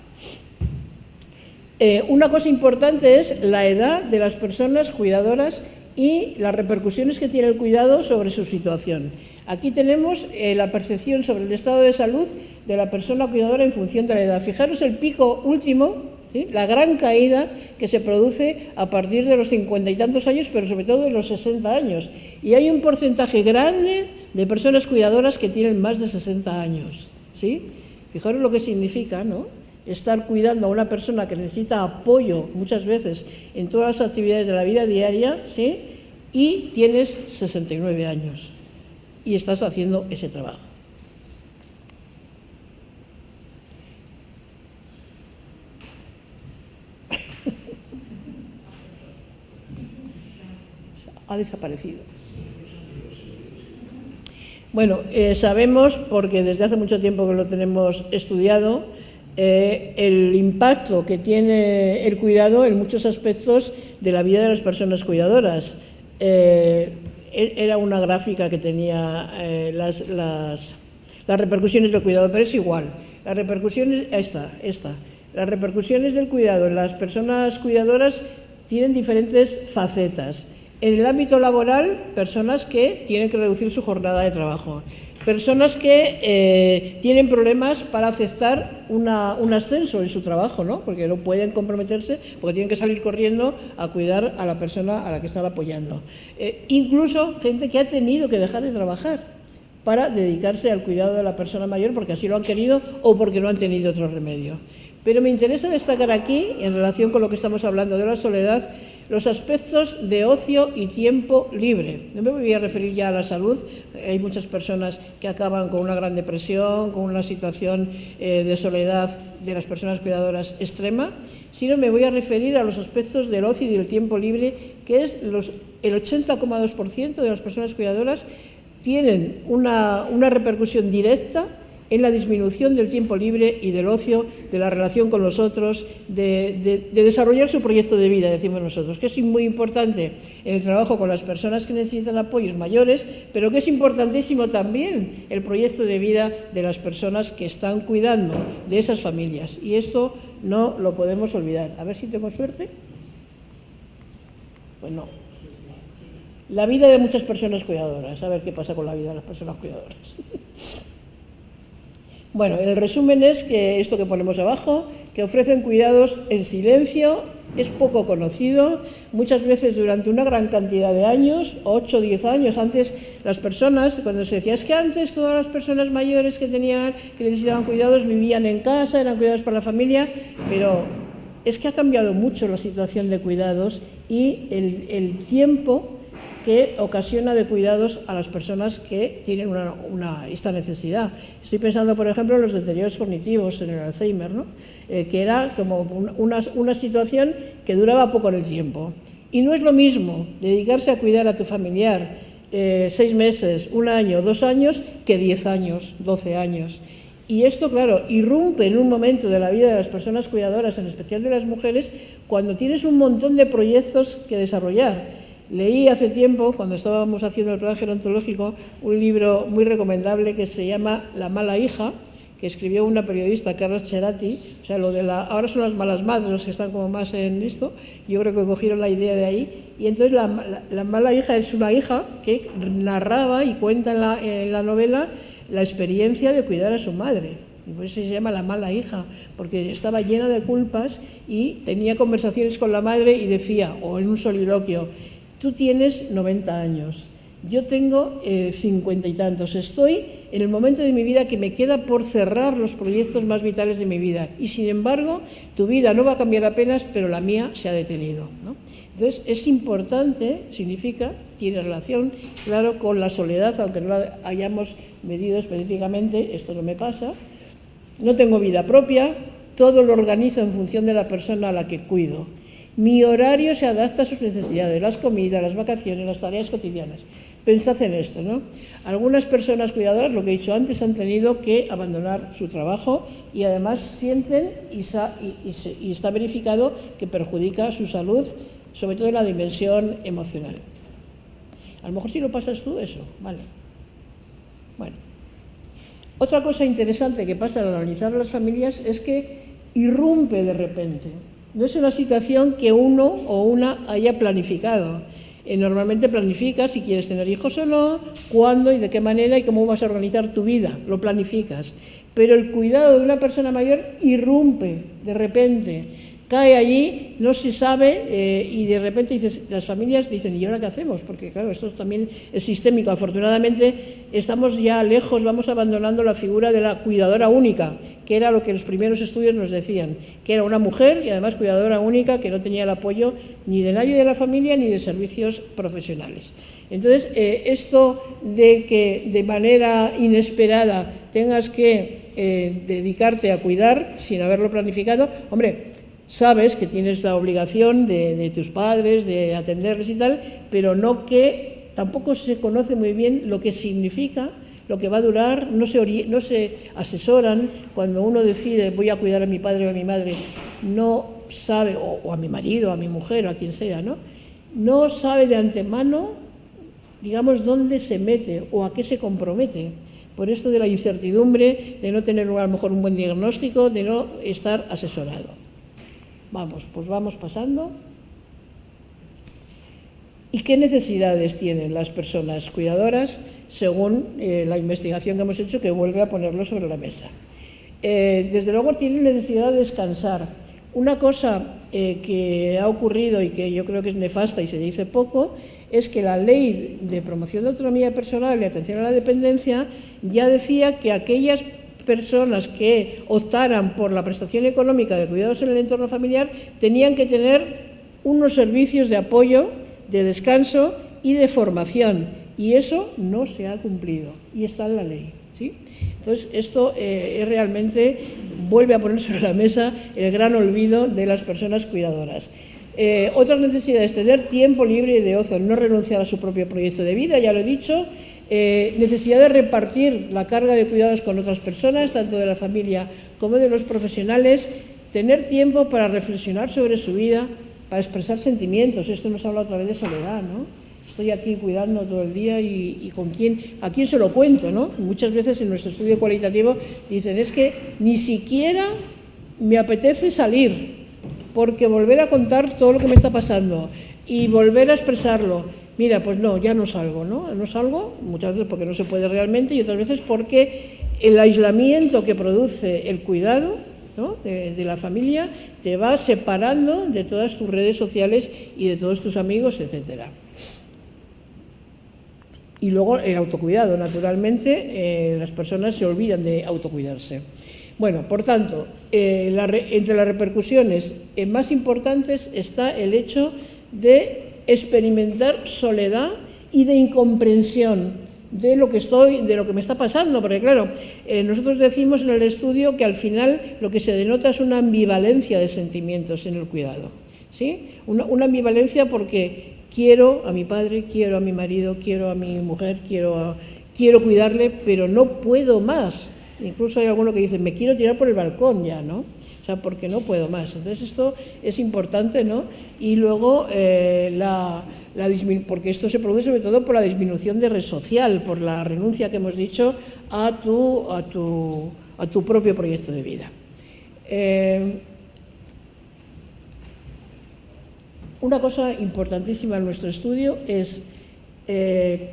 Una cosa importante es la edad de las personas cuidadoras y las repercusiones que tiene el cuidado sobre su situación. Aquí tenemos la percepción sobre el estado de salud de la persona cuidadora en función de la edad. Fijaros el pico último, ¿sí?, la gran caída que se produce a partir de los 50 y tantos años, pero sobre todo de los 60 años. Y hay un porcentaje grande de personas cuidadoras que tienen más de 60 años, ¿sí? Fijaros lo que significa, ¿no?, estar cuidando a una persona que necesita apoyo muchas veces en todas las actividades de la vida diaria, ¿sí?, y tienes 69 años y estás haciendo ese trabajo. Ha desaparecido. Bueno, sabemos, porque desde hace mucho tiempo que lo tenemos estudiado, el impacto que tiene el cuidado en muchos aspectos de la vida de las personas cuidadoras. Era una gráfica que tenía las repercusiones del cuidado, pero es igual. Las repercusiones, las repercusiones del cuidado en las personas cuidadoras tienen diferentes facetas. En el ámbito laboral, personas que tienen que reducir su jornada de trabajo, personas que tienen problemas para aceptar un ascenso en su trabajo, ¿no?, porque no pueden comprometerse, porque tienen que salir corriendo a cuidar a la persona a la que están apoyando. Incluso gente que ha tenido que dejar de trabajar para dedicarse al cuidado de la persona mayor porque así lo han querido o porque no han tenido otro remedio. Pero me interesa destacar aquí, en relación con lo que estamos hablando de la soledad, los aspectos de ocio y tiempo libre. No me voy a referir ya a la salud. Hay muchas personas que acaban con una gran depresión, con una situación de soledad de las personas cuidadoras extrema, sino me voy a referir a los aspectos del ocio y del tiempo libre, que es el 80,2% de las personas cuidadoras tienen una repercusión directa en la disminución del tiempo libre y del ocio, de la relación con los otros, de desarrollar su proyecto de vida, decimos nosotros, que es muy importante en el trabajo con las personas que necesitan apoyos mayores, pero que es importantísimo también el proyecto de vida de las personas que están cuidando de esas familias. Y esto no lo podemos olvidar. A ver si tengo suerte. Pues no. La vida de muchas personas cuidadoras. A ver qué pasa con la vida de las personas cuidadoras. Bueno, el resumen es que esto que ponemos abajo, que ofrecen cuidados en silencio, es poco conocido, muchas veces durante una gran cantidad de años, 8 o 10 años. Antes las personas, cuando se decía, es que antes todas las personas mayores que necesitaban cuidados vivían en casa, eran cuidados por la familia, pero es que ha cambiado mucho la situación de cuidados y el tiempo que ocasiona de cuidados a las personas que tienen esta necesidad. Estoy pensando, por ejemplo, en los deterioros cognitivos, en el Alzheimer, ¿no?, que era como una situación que duraba poco en el tiempo. Y no es lo mismo dedicarse a cuidar a tu familiar 6 meses, 1 año, 2 años, que 10 años, 12 años. Y esto, claro, irrumpe en un momento de la vida de las personas cuidadoras, en especial de las mujeres, cuando tienes un montón de proyectos que desarrollar. Leí hace tiempo, cuando estábamos haciendo el plan gerontológico, un libro muy recomendable que se llama La mala hija, que escribió una periodista, Carla Cerati, o sea, lo de ahora son las malas madres los que están como más en esto, yo creo que cogieron la idea de ahí, y entonces la mala hija es una hija que narraba y cuenta en la novela la experiencia de cuidar a su madre, y por eso se llama La mala hija, porque estaba llena de culpas y tenía conversaciones con la madre y decía, o en un soliloquio, tú tienes 90 años, yo tengo 50 y tantos, estoy en el momento de mi vida que me queda por cerrar los proyectos más vitales de mi vida y sin embargo tu vida no va a cambiar apenas, pero la mía se ha detenido, ¿no? Entonces es importante, significa, tiene relación, claro, con la soledad, aunque no la hayamos medido específicamente, esto no me pasa, no tengo vida propia, todo lo organizo en función de la persona a la que cuido. Mi horario se adapta a sus necesidades, las comidas, las vacaciones, las tareas cotidianas. Pensad en esto, ¿no? Algunas personas cuidadoras, lo que he dicho antes, han tenido que abandonar su trabajo y además sienten y está verificado que perjudica su salud, sobre todo en la dimensión emocional. A lo mejor si lo pasas tú, eso, vale. Bueno. Otra cosa interesante que pasa al analizar las familias es que irrumpe de repente. No es una situación que uno o una haya planificado. Normalmente planificas si quieres tener hijos o no, cuándo y de qué manera y cómo vas a organizar tu vida, lo planificas. Pero el cuidado de una persona mayor irrumpe de repente, cae allí, no se sabe y de repente dices, las familias dicen, ¿y ahora qué hacemos? Porque claro, esto también es sistémico. Afortunadamente estamos ya lejos, vamos abandonando la figura de la cuidadora única, que era lo que los primeros estudios nos decían, que era una mujer y además cuidadora única que no tenía el apoyo ni de nadie de la familia ni de servicios profesionales. Entonces, esto de que de manera inesperada tengas que dedicarte a cuidar sin haberlo planificado, hombre, sabes que tienes la obligación de tus padres, de atenderles y tal, pero no que tampoco se conoce muy bien lo que significa, lo que va a durar, no se asesoran. Cuando uno decide voy a cuidar a mi padre o a mi madre, no sabe, o a mi marido, a mi mujer, o a quien sea, no sabe de antemano, digamos, dónde se mete o a qué se compromete. Por esto de la incertidumbre, de no tener a lo mejor un buen diagnóstico, de no estar asesorado. Vamos, pues vamos pasando. ¿Y qué necesidades tienen las personas cuidadoras según la investigación que hemos hecho, que vuelve a ponerlo sobre la mesa? Desde luego tienen necesidad de descansar. Una cosa que ha ocurrido y que yo creo que es nefasta y se dice poco, es que la Ley de Promoción de Autonomía Personal y Atención a la Dependencia ya decía que aquellas personas que optaran por la prestación económica de cuidados en el entorno familiar tenían que tener unos servicios de apoyo, de descanso y de formación, y eso no se ha cumplido y está en la ley, ¿sí? Entonces esto realmente vuelve a poner sobre la mesa el gran olvido de las personas cuidadoras. Otra necesidad es tener tiempo libre y de ocio, no renunciar a su propio proyecto de vida, ya lo he dicho. Necesidad de repartir la carga de cuidados con otras personas, tanto de la familia como de los profesionales, tener tiempo para reflexionar sobre su vida, para expresar sentimientos. Esto nos habla otra vez de soledad, ¿no? Estoy aquí cuidando todo el día y ¿a quién se lo cuento, no? Muchas veces en nuestro estudio cualitativo dicen, es que ni siquiera me apetece salir, porque volver a contar todo lo que me está pasando y volver a expresarlo, mira, pues no, ya no salgo, ¿no? No salgo, muchas veces porque no se puede realmente y otras veces porque el aislamiento que produce el cuidado, ¿no?, de la familia te va separando de todas tus redes sociales y de todos tus amigos, etcétera. Y luego el autocuidado, naturalmente, las personas se olvidan de autocuidarse. Bueno, por tanto, entre las repercusiones más importantes está el hecho de experimentar soledad y de incomprensión de lo que me está pasando, porque claro, nosotros decimos en el estudio que al final lo que se denota es una ambivalencia de sentimientos en el cuidado, ¿sí? Una ambivalencia porque quiero a mi padre, quiero a mi marido, quiero a mi mujer, quiero cuidarle, pero no puedo más. Incluso hay alguno que dice, me quiero tirar por el balcón ya, ¿no? O sea, porque no puedo más. Entonces esto es importante, ¿no? Y luego porque esto se produce sobre todo por la disminución de red social, por la renuncia que hemos dicho a a tu propio proyecto de vida. Una cosa importantísima en nuestro estudio es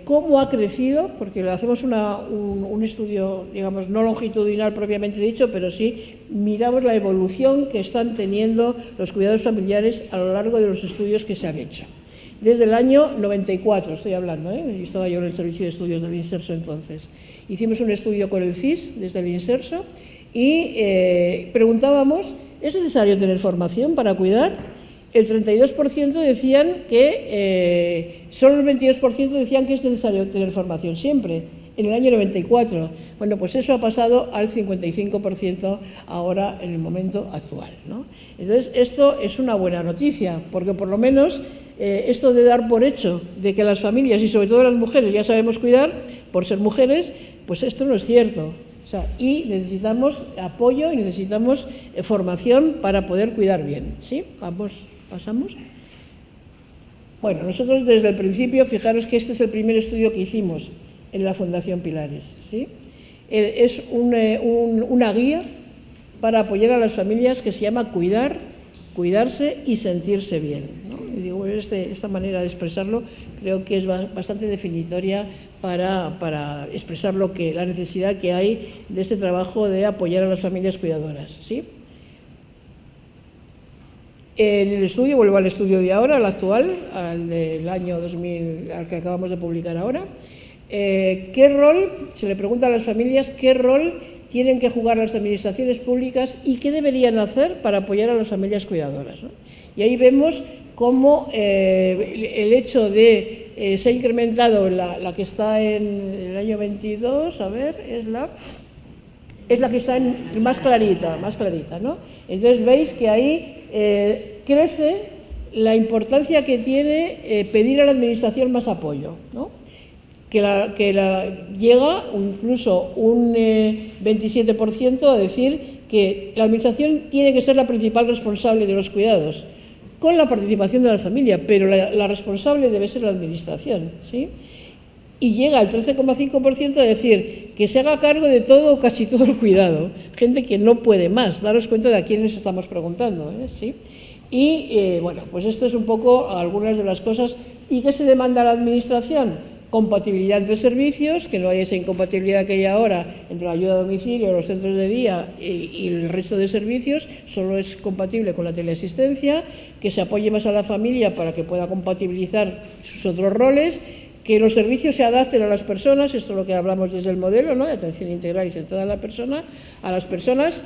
cómo ha crecido, porque hacemos un estudio, digamos, no longitudinal propiamente dicho, pero sí miramos la evolución que están teniendo los cuidados familiares a lo largo de los estudios que se han hecho. Desde el año 94, estoy hablando, estaba yo en el Servicio de Estudios del INSERSO entonces. Hicimos un estudio con el CIS desde el INSERSO y preguntábamos, ¿es necesario tener formación para cuidar? El 32% decían que, solo el 22% decían que es necesario tener formación siempre, en el año 94. Bueno, pues eso ha pasado al 55% ahora en el momento actual, ¿no? Entonces, esto es una buena noticia, porque por lo menos esto de dar por hecho de que las familias y sobre todo las mujeres ya sabemos cuidar, por ser mujeres, pues esto no es cierto. O sea, y necesitamos apoyo y necesitamos formación para poder cuidar bien, ¿sí? Pasamos. Bueno, nosotros desde el principio, fijaros que este es el primer estudio que hicimos en la Fundación Pilares, ¿sí? Es una guía para apoyar a las familias que se llama Cuidar, Cuidarse y Sentirse Bien, ¿no? Y digo, esta manera de expresarlo creo que es bastante definitoria para expresar la necesidad que hay de este trabajo de apoyar a las familias cuidadoras, ¿sí? En el estudio, vuelvo al estudio de ahora, al actual, al del año 2000, al que acabamos de publicar ahora, ¿qué rol, se le pregunta a las familias, qué rol tienen que jugar las administraciones públicas y qué deberían hacer para apoyar a las familias cuidadoras, ¿no? Y ahí vemos cómo el hecho de se ha incrementado la que está en el año 22, a ver, es la que está más clarita, ¿no? Entonces veis que ahí crece la importancia que tiene pedir a la administración más apoyo, ¿no? Que llega incluso un 27% a decir que la administración tiene que ser la principal responsable de los cuidados, con la participación de la familia, pero la responsable debe ser la administración, ¿sí? Y llega al 13,5% a decir que se haga cargo de todo o casi todo el cuidado. Gente que no puede más, daros cuenta de a quiénes estamos preguntando, ¿sí? Y bueno, pues esto es un poco algunas de las cosas. ¿Y qué se demanda a la administración? Compatibilidad entre servicios, que no haya esa incompatibilidad que hay ahora entre la ayuda a domicilio, los centros de día y el resto de servicios, solo es compatible con la teleasistencia, que se apoye más a la familia para que pueda compatibilizar sus otros roles, que los servicios se adapten a las personas, esto es lo que hablamos desde el modelo, ¿no?, de atención integral y centrada en la persona, a las personas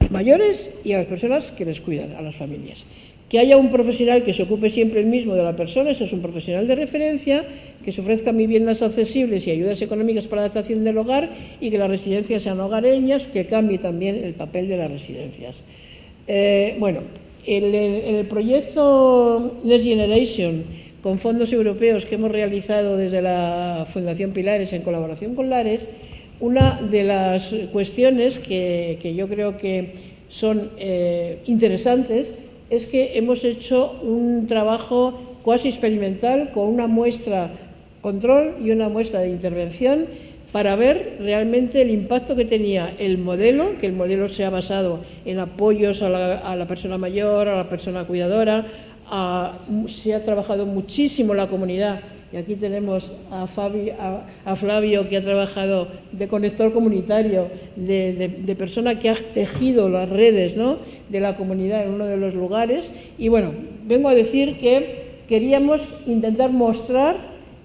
mayores y a las personas que les cuidan, a las familias. Que haya un profesional que se ocupe siempre el mismo de la persona, ese es un profesional de referencia, que se ofrezcan viviendas accesibles y ayudas económicas para la adaptación del hogar y que las residencias sean hogareñas, que cambie también el papel de las residencias. Bueno, en el proyecto Next Generation, con fondos europeos que hemos realizado desde la Fundación Pilares en colaboración con Lares, una de las cuestiones que yo creo que son interesantes es que hemos hecho un trabajo cuasi experimental con una muestra control y una muestra de intervención para ver realmente el impacto que tenía el modelo, que el modelo se ha basado en apoyos a la persona mayor, a la persona cuidadora, se ha trabajado muchísimo la comunidad. Y aquí tenemos a Flavio, que ha trabajado de conector comunitario, de persona que ha tejido las redes, ¿no?, de la comunidad en uno de los lugares. Y bueno, vengo a decir que queríamos intentar mostrar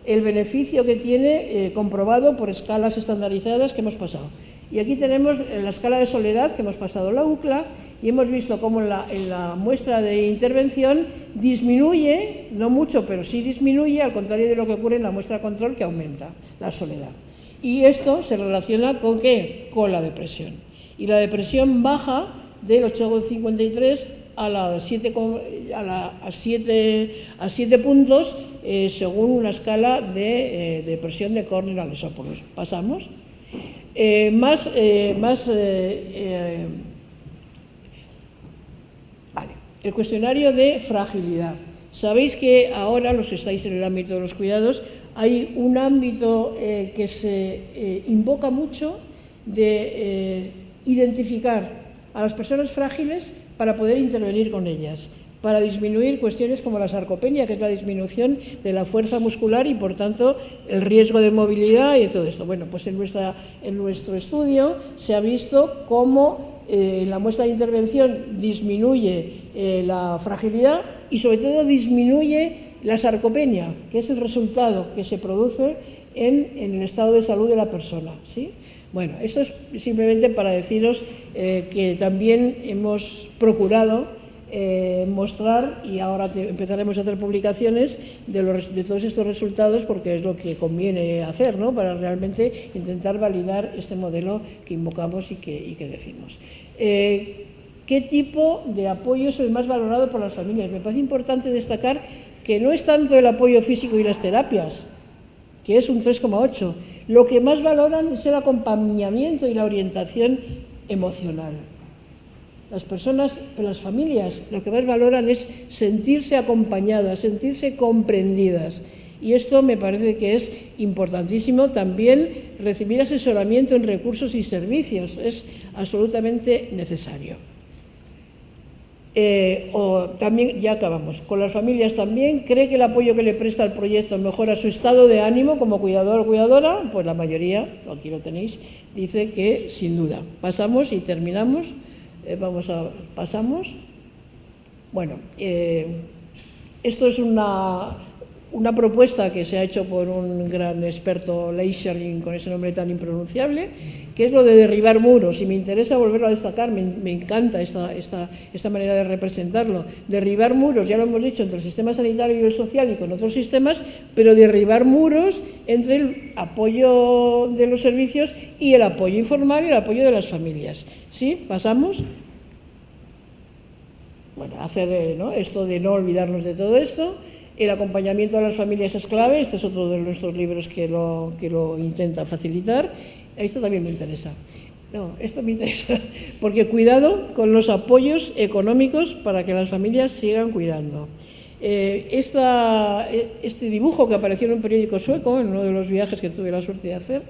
el beneficio que tiene comprobado por escalas estandarizadas que hemos pasado. Y aquí tenemos la escala de soledad que hemos pasado la UCLA y hemos visto cómo en la muestra de intervención disminuye, no mucho, pero sí disminuye, al contrario de lo que ocurre en la muestra control, que aumenta la soledad. Y esto se relaciona ¿con qué? Con la depresión. Y la depresión baja del 8,53 a 7 puntos según una escala de depresión de Cornell-Lesopoulos. Pasamos. Vale. El cuestionario de fragilidad. Sabéis que ahora, los que estáis en el ámbito de los cuidados, hay un ámbito que se invoca mucho de identificar a las personas frágiles para poder intervenir con ellas, para disminuir cuestiones como la sarcopenia, que es la disminución de la fuerza muscular y, por tanto, el riesgo de movilidad y todo esto. Bueno, pues en nuestro estudio se ha visto cómo la muestra de intervención disminuye la fragilidad y, sobre todo, disminuye la sarcopenia, que es el resultado que se produce en el estado de salud de la persona, ¿sí? Bueno, esto es simplemente para deciros que también hemos procurado mostrar, y ahora empezaremos a hacer publicaciones de todos estos resultados, porque es lo que conviene hacer, ¿no?, para realmente intentar validar este modelo que invocamos y que decimos. ¿Qué tipo de apoyo es el más valorado por las familias? Me parece importante destacar que no es tanto el apoyo físico y las terapias, que es un 3,8. Lo que más valoran es el acompañamiento y la orientación emocional. Las personas, las familias, lo que más valoran es sentirse acompañadas, sentirse comprendidas. Y esto me parece que es importantísimo. También recibir asesoramiento en recursos y servicios es absolutamente necesario. También, ya acabamos, con las familias también. ¿Cree que el apoyo que le presta el proyecto mejora su estado de ánimo como cuidador o cuidadora? Pues la mayoría, aquí lo tenéis, dice que sin duda. Pasamos y terminamos. Pasamos. Bueno, esto es una propuesta que se ha hecho por un gran experto, Leischerling, con ese nombre tan impronunciable, que es lo de derribar muros, y me interesa volverlo a destacar. Me encanta esta manera de representarlo. Derribar muros, ya lo hemos dicho, entre el sistema sanitario y el social y con otros sistemas, pero derribar muros entre el apoyo de los servicios y el apoyo informal y el apoyo de las familias. ¿Sí? ¿Pasamos? Bueno, hacer esto de no olvidarnos de todo esto. El acompañamiento a las familias es clave. Este es otro de nuestros libros que lo intenta facilitar. Esto también me interesa. No, esto me interesa, porque cuidado con los apoyos económicos para que las familias sigan cuidando. Este dibujo que apareció en un periódico sueco, en uno de los viajes que tuve la suerte de hacer,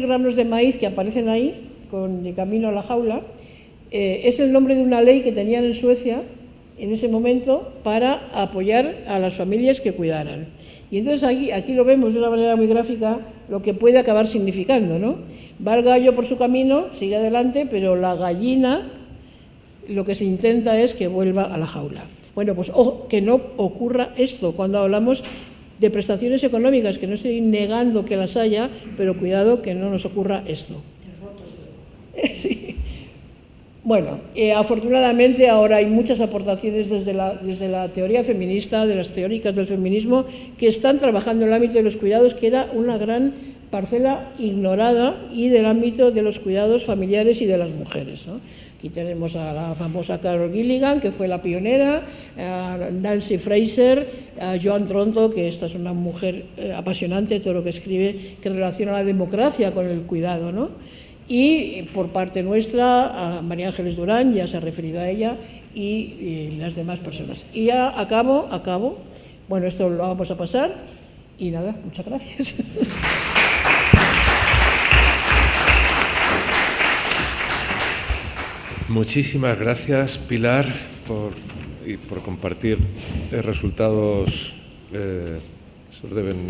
granos de maíz que aparecen ahí, de camino a la jaula, es el nombre de una ley que tenían en Suecia en ese momento para apoyar a las familias que cuidaran. Y entonces aquí lo vemos de una manera muy gráfica lo que puede acabar significando, ¿no? Va el gallo por su camino, sigue adelante, pero la gallina lo que se intenta es que vuelva a la jaula. Bueno, pues que no ocurra esto cuando hablamos de prestaciones económicas, que no estoy negando que las haya, pero cuidado que no nos ocurra esto. Sí. Bueno, afortunadamente ahora hay muchas aportaciones desde la teoría feminista, de las teóricas del feminismo, que están trabajando en el ámbito de los cuidados, que era una gran parcela ignorada, y del ámbito de los cuidados familiares y de las mujeres, ¿no? Aquí tenemos a la famosa Carol Gilligan, que fue la pionera, a Nancy Fraser, a Joan Tronto, que esta es una mujer apasionante, todo lo que escribe, que relaciona la democracia con el cuidado, ¿no? Y por parte nuestra, a María Ángeles Durán, ya se ha referido a ella, y las demás personas. Y ya acabo. Bueno, esto lo vamos a pasar, y nada, muchas gracias. Muchísimas gracias, Pilar, por compartir resultados. Esos deben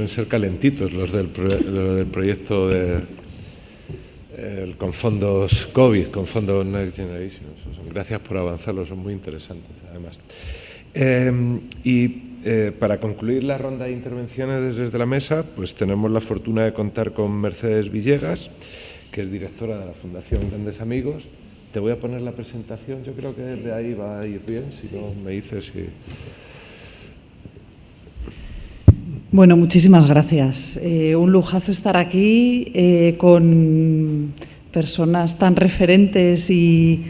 ser calentitos los del proyecto con fondos COVID, con fondos Next Generation. Gracias por avanzarlo, son muy interesantes, además. Para concluir la ronda de intervenciones desde la mesa, pues tenemos la fortuna de contar con Mercedes Villegas, que es directora de la Fundación Grandes Amigos. Te voy a poner la presentación, yo creo que desde ahí va a ir bien, si no me dices si... Bueno, muchísimas gracias. Un lujazo estar aquí con personas tan referentes y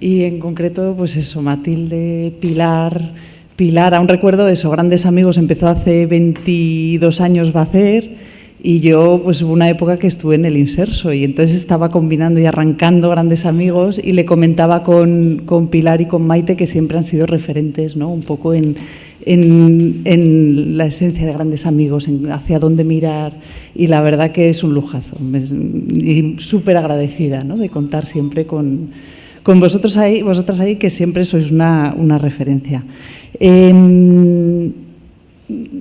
en concreto, pues eso, Matilde, Pilar, aún recuerdo eso, Grandes Amigos empezó hace 22 años, va a hacer. Y yo, pues hubo una época que estuve en el Inserso y entonces estaba combinando y arrancando Grandes Amigos, y le comentaba con Pilar y con Maite que siempre han sido referentes, ¿no?, un poco en en la esencia de Grandes Amigos, en hacia dónde mirar, y la verdad que es un lujazo. Y súper agradecida, ¿no?, de contar siempre con vosotras ahí, que siempre sois una referencia.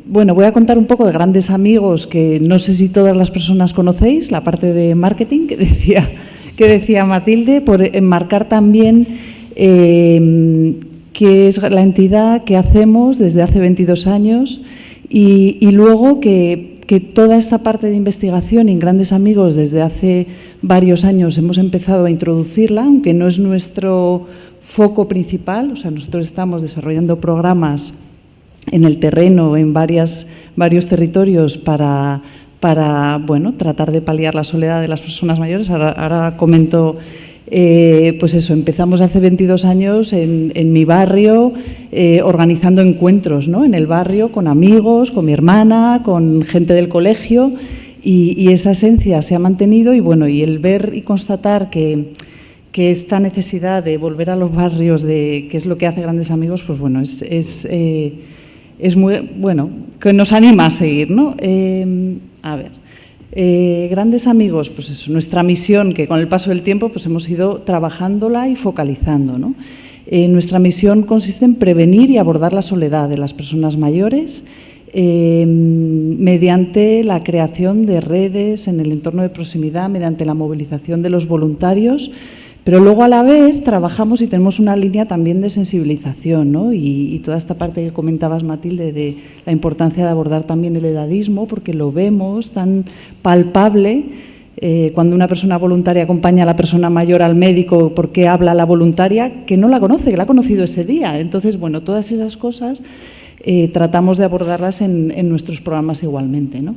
Bueno, voy a contar un poco de Grandes Amigos, que no sé si todas las personas conocéis, la parte de marketing que decía Matilde, por enmarcar también que es la entidad que hacemos desde hace 22 años y luego que toda esta parte de investigación en Grandes Amigos desde hace varios años hemos empezado a introducirla, aunque no es nuestro foco principal. O sea, nosotros estamos desarrollando programas en el terreno, en varios territorios para bueno, tratar de paliar la soledad de las personas mayores. Ahora comento, pues eso, empezamos hace 22 años en mi barrio organizando encuentros, ¿no?, en el barrio con amigos, con mi hermana, con gente del colegio, y esa esencia se ha mantenido. Y bueno, y el ver y constatar que esta necesidad de volver a los barrios, que es lo que hace Grandes Amigos, pues bueno, es muy bueno, que nos anima a seguir, ¿no? A ver, Grandes Amigos, pues eso, nuestra misión, que con el paso del tiempo pues hemos ido trabajándola y focalizando, ¿no? Nuestra misión consiste en prevenir y abordar la soledad de las personas mayores mediante la creación de redes en el entorno de proximidad, mediante la movilización de los voluntarios. Pero luego, a la vez, trabajamos y tenemos una línea también de sensibilización, ¿no? Y toda esta parte que comentabas, Matilde, de la importancia de abordar también el edadismo, porque lo vemos tan palpable cuando una persona voluntaria acompaña a la persona mayor al médico, porque habla la voluntaria que no la conoce, que la ha conocido ese día. Entonces, bueno, todas esas cosas tratamos de abordarlas en nuestros programas igualmente, ¿no?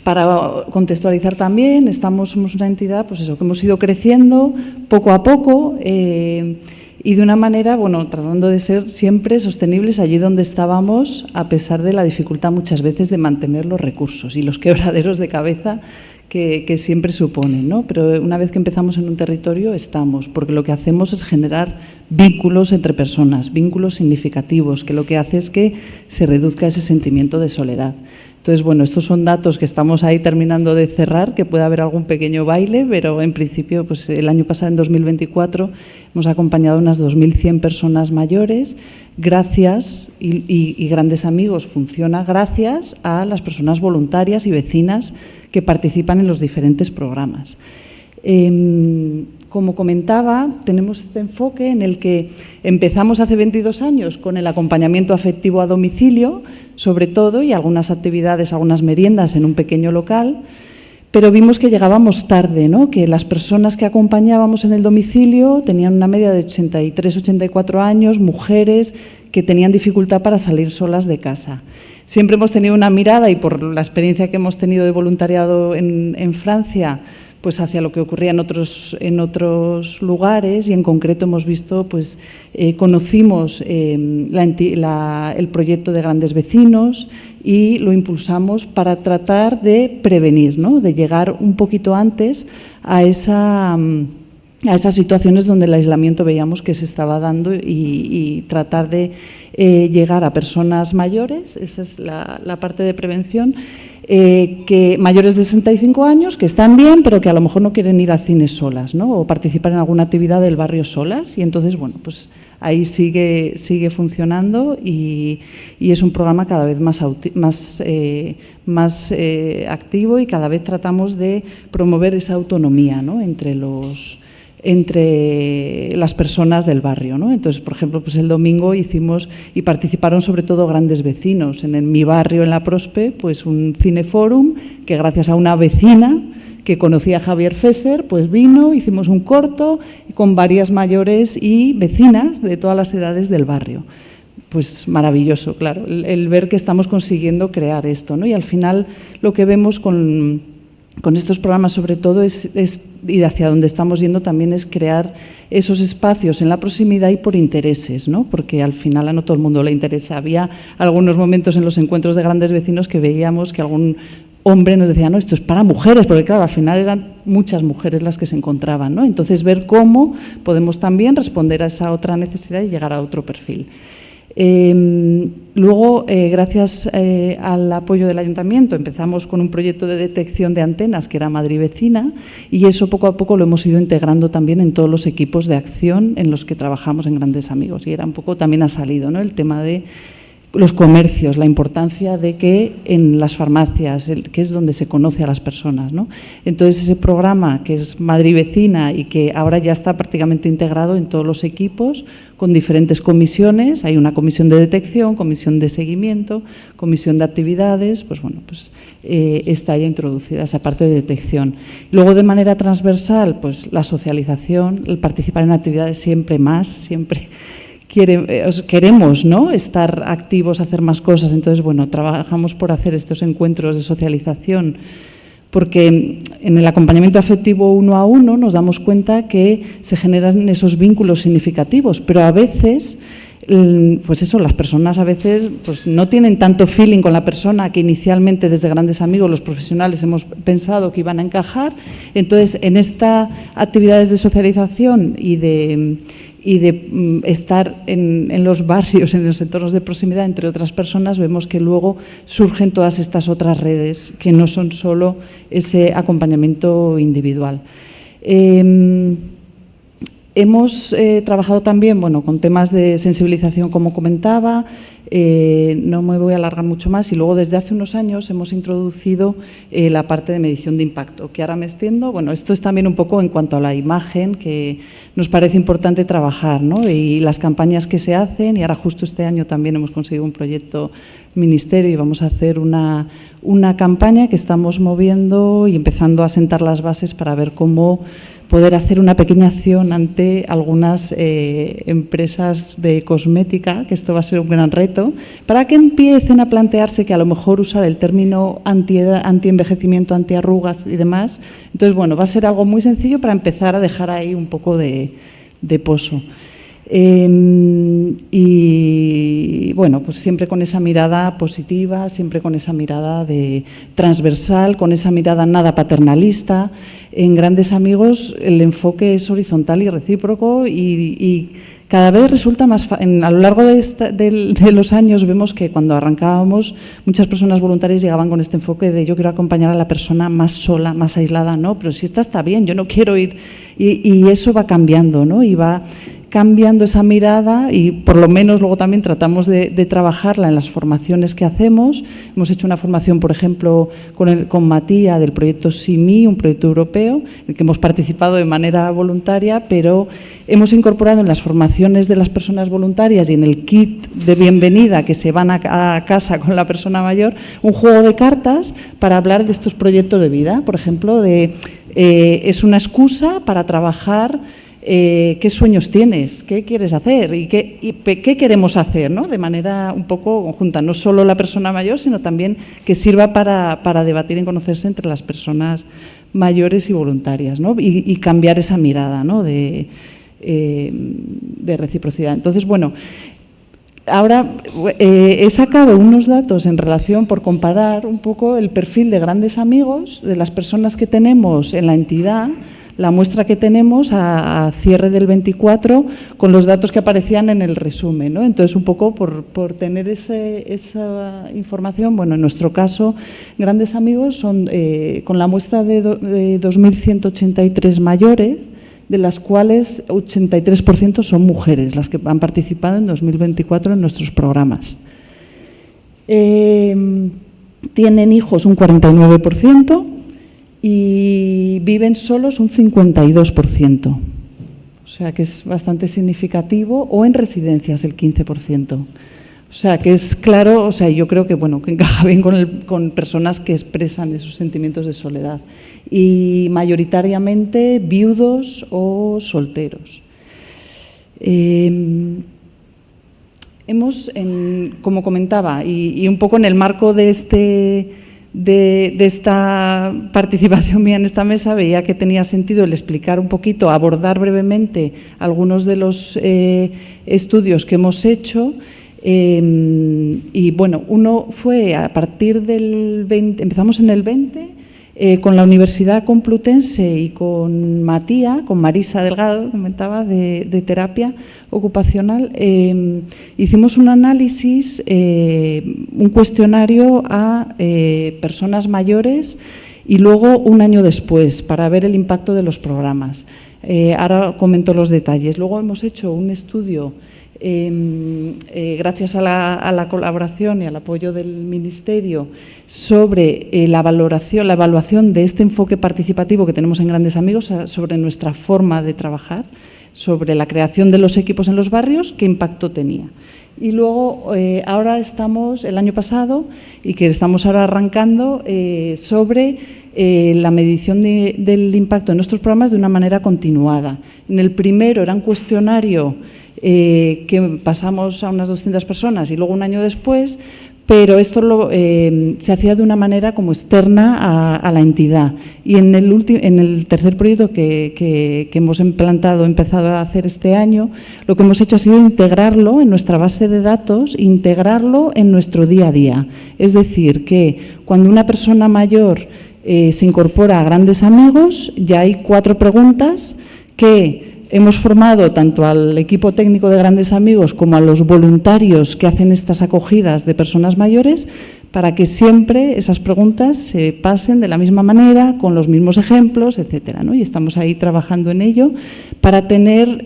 Para contextualizar también, somos una entidad, pues eso, que hemos ido creciendo poco a poco y de una manera, bueno, tratando de ser siempre sostenibles allí donde estábamos, a pesar de la dificultad muchas veces de mantener los recursos y los quebraderos de cabeza que siempre suponen, ¿no? Pero una vez que empezamos en un territorio estamos, porque lo que hacemos es generar vínculos entre personas, vínculos significativos, que lo que hace es que se reduzca ese sentimiento de soledad. Entonces, bueno, estos son datos que estamos ahí terminando de cerrar, que puede haber algún pequeño baile, pero en principio, pues el año pasado, en 2024, hemos acompañado a unas 2.100 personas mayores, gracias, y Grandes Amigos funciona gracias a las personas voluntarias y vecinas que participan en los diferentes programas. Como comentaba, tenemos este enfoque en el que empezamos hace 22 años con el acompañamiento afectivo a domicilio, sobre todo, y algunas actividades, algunas meriendas en un pequeño local, pero vimos que llegábamos tarde, ¿no? Que las personas que acompañábamos en el domicilio tenían una media de 83, 84 años, mujeres que tenían dificultad para salir solas de casa. Siempre hemos tenido una mirada, y por la experiencia que hemos tenido de voluntariado en Francia, pues hacia lo que ocurría en otros lugares, y en concreto hemos visto, pues conocimos el proyecto de Grandes Vecinos y lo impulsamos para tratar de prevenir, ¿no? De llegar un poquito antes a esas situaciones donde el aislamiento veíamos que se estaba dando y tratar de llegar a personas mayores, esa es la parte de prevención, que mayores de 65 años, que están bien, pero que a lo mejor no quieren ir al cine solas, ¿no? O participar en alguna actividad del barrio solas, y entonces, bueno, pues ahí sigue funcionando y es un programa cada vez más activo, y cada vez tratamos de promover esa autonomía, ¿no? entre las personas del barrio, ¿no? Entonces, por ejemplo, pues el domingo hicimos y participaron sobre todo Grandes Vecinos. En mi barrio, en La Prospe, pues un cineforum que gracias a una vecina que conocía a Javier Fesser, pues vino, hicimos un corto con varias mayores y vecinas de todas las edades del barrio. Pues maravilloso, claro, el ver que estamos consiguiendo crear esto, ¿no? Y al final lo que vemos con estos programas, sobre todo, y hacia donde estamos yendo también, es crear esos espacios en la proximidad y por intereses, ¿no? Porque al final a no todo el mundo le interesa. Había algunos momentos en los encuentros de Grandes Vecinos que veíamos que algún hombre nos decía, no, esto es para mujeres, porque claro, al final eran muchas mujeres las que se encontraban, ¿no? Entonces, ver cómo podemos también responder a esa otra necesidad y llegar a otro perfil. Luego, gracias al apoyo del Ayuntamiento, empezamos con un proyecto de detección de antenas que era Madrid Vecina, y eso poco a poco lo hemos ido integrando también en todos los equipos de acción en los que trabajamos en Grandes Amigos. Y era un poco, también ha salido, ¿no?, el tema de los comercios, la importancia de que en las farmacias, que es donde se conoce a las personas, ¿no? Entonces, ese programa que es Madrid Vecina y que ahora ya está prácticamente integrado en todos los equipos con diferentes comisiones. Hay una comisión de detección, comisión de seguimiento, comisión de actividades, pues bueno, pues está ya introducida esa parte de detección. Luego, de manera transversal, pues la socialización, el participar en actividades siempre más, siempre queremos, ¿no?, estar activos, hacer más cosas. Entonces, bueno, trabajamos por hacer estos encuentros de socialización, porque en el acompañamiento afectivo 1 a 1 nos damos cuenta que se generan esos vínculos significativos, pero a veces, pues eso, las personas a veces pues no tienen tanto feeling con la persona que inicialmente desde Grandes Amigos los profesionales hemos pensado que iban a encajar. Entonces, en estas actividades de socialización y de estar en los barrios, en los entornos de proximidad, entre otras personas, vemos que luego surgen todas estas otras redes que no son solo ese acompañamiento individual. Hemos trabajado también, bueno, con temas de sensibilización, como comentaba. No me voy a alargar mucho más, y luego desde hace unos años hemos introducido la parte de medición de impacto, que ahora me extiendo. Bueno, esto es también un poco en cuanto a la imagen, que nos parece importante trabajar, ¿no?, y las campañas que se hacen, y ahora justo este año también hemos conseguido un proyecto ministerio y vamos a hacer una campaña que estamos moviendo y empezando a sentar las bases para ver cómo poder hacer una pequeña acción ante algunas empresas de cosmética, que esto va a ser un gran reto, para que empiecen a plantearse que a lo mejor usar el término anti-envejecimiento, anti-arrugas y demás. Entonces, bueno, va a ser algo muy sencillo para empezar a dejar ahí un poco de pozo. Y bueno, pues siempre con esa mirada positiva, siempre con esa mirada de transversal, con esa mirada nada paternalista. En Grandes Amigos el enfoque es horizontal y recíproco, y cada vez resulta más fácil. A lo largo de los años vemos que cuando arrancábamos muchas personas voluntarias llegaban con este enfoque de yo quiero acompañar a la persona más sola, más aislada. No, pero si esta está bien, yo no quiero ir. Y eso va cambiando, ¿no? Y va cambiando esa mirada, y por lo menos luego también tratamos de trabajarla en las formaciones que hacemos. Hemos hecho una formación, por ejemplo, con Matías del proyecto SIMI, un proyecto europeo, en el que hemos participado de manera voluntaria, pero hemos incorporado en las formaciones de las personas voluntarias y en el kit de bienvenida que se van a casa con la persona mayor, un juego de cartas para hablar de estos proyectos de vida. Por ejemplo, es una excusa para trabajar qué sueños tienes, qué quieres hacer y qué queremos hacer, ¿no?, de manera un poco conjunta, no solo la persona mayor, sino también que sirva para debatir y conocerse entre las personas mayores y voluntarias, ¿no?, y cambiar esa mirada, ¿no?, de reciprocidad. Entonces, bueno, ahora he sacado unos datos en relación, por comparar un poco el perfil de Grandes Amigos, de las personas que tenemos en la entidad, la muestra que tenemos a cierre del 24, con los datos que aparecían en el resumen, ¿no? Entonces, un poco por tener esa información, bueno, en nuestro caso, Grandes Amigos son, con la muestra de 2.183 mayores, de las cuales 83% son mujeres, las que han participado en 2024 en nuestros programas. Tienen hijos un 49%, y viven solos un 52%, o sea que es bastante significativo, o en residencias el 15%. O sea que es claro, o sea, yo creo que, bueno, que encaja bien con personas que expresan esos sentimientos de soledad, y mayoritariamente viudos o solteros. Como comentaba, y un poco en el marco de esta participación mía en esta mesa, veía que tenía sentido el explicar un poquito, abordar brevemente algunos de los estudios que hemos hecho. Y bueno, uno fue a partir del 20, empezamos en el 20, Con la Universidad Complutense y con Matías, con Marisa Delgado, comentaba, de terapia ocupacional, hicimos un análisis, un cuestionario a personas mayores y luego un año después para ver el impacto de los programas. Ahora comento los detalles. Luego hemos hecho un estudio gracias a la colaboración y al apoyo del Ministerio sobre la evaluación de este enfoque participativo que tenemos en Grandes Amigos, sobre nuestra forma de trabajar, sobre la creación de los equipos en los barrios, qué impacto tenía. Y luego, ahora estamos, el año pasado, y que estamos ahora arrancando, sobre la medición del impacto de nuestros programas de una manera continuada. En el primero era un cuestionario que pasamos a unas 200 personas y luego un año después, pero esto se hacía de una manera como externa a la entidad. Y en el tercer proyecto que hemos empezado a hacer este año, lo que hemos hecho ha sido integrarlo en nuestra base de datos, integrarlo en nuestro día a día. Es decir, que cuando una persona mayor se incorpora a Grandes Amigos, ya hay 4 preguntas que hemos formado tanto al equipo técnico de Grandes Amigos como a los voluntarios que hacen estas acogidas de personas mayores, para que siempre esas preguntas se pasen de la misma manera, con los mismos ejemplos, etcétera, ¿no? Y estamos ahí trabajando en ello para tener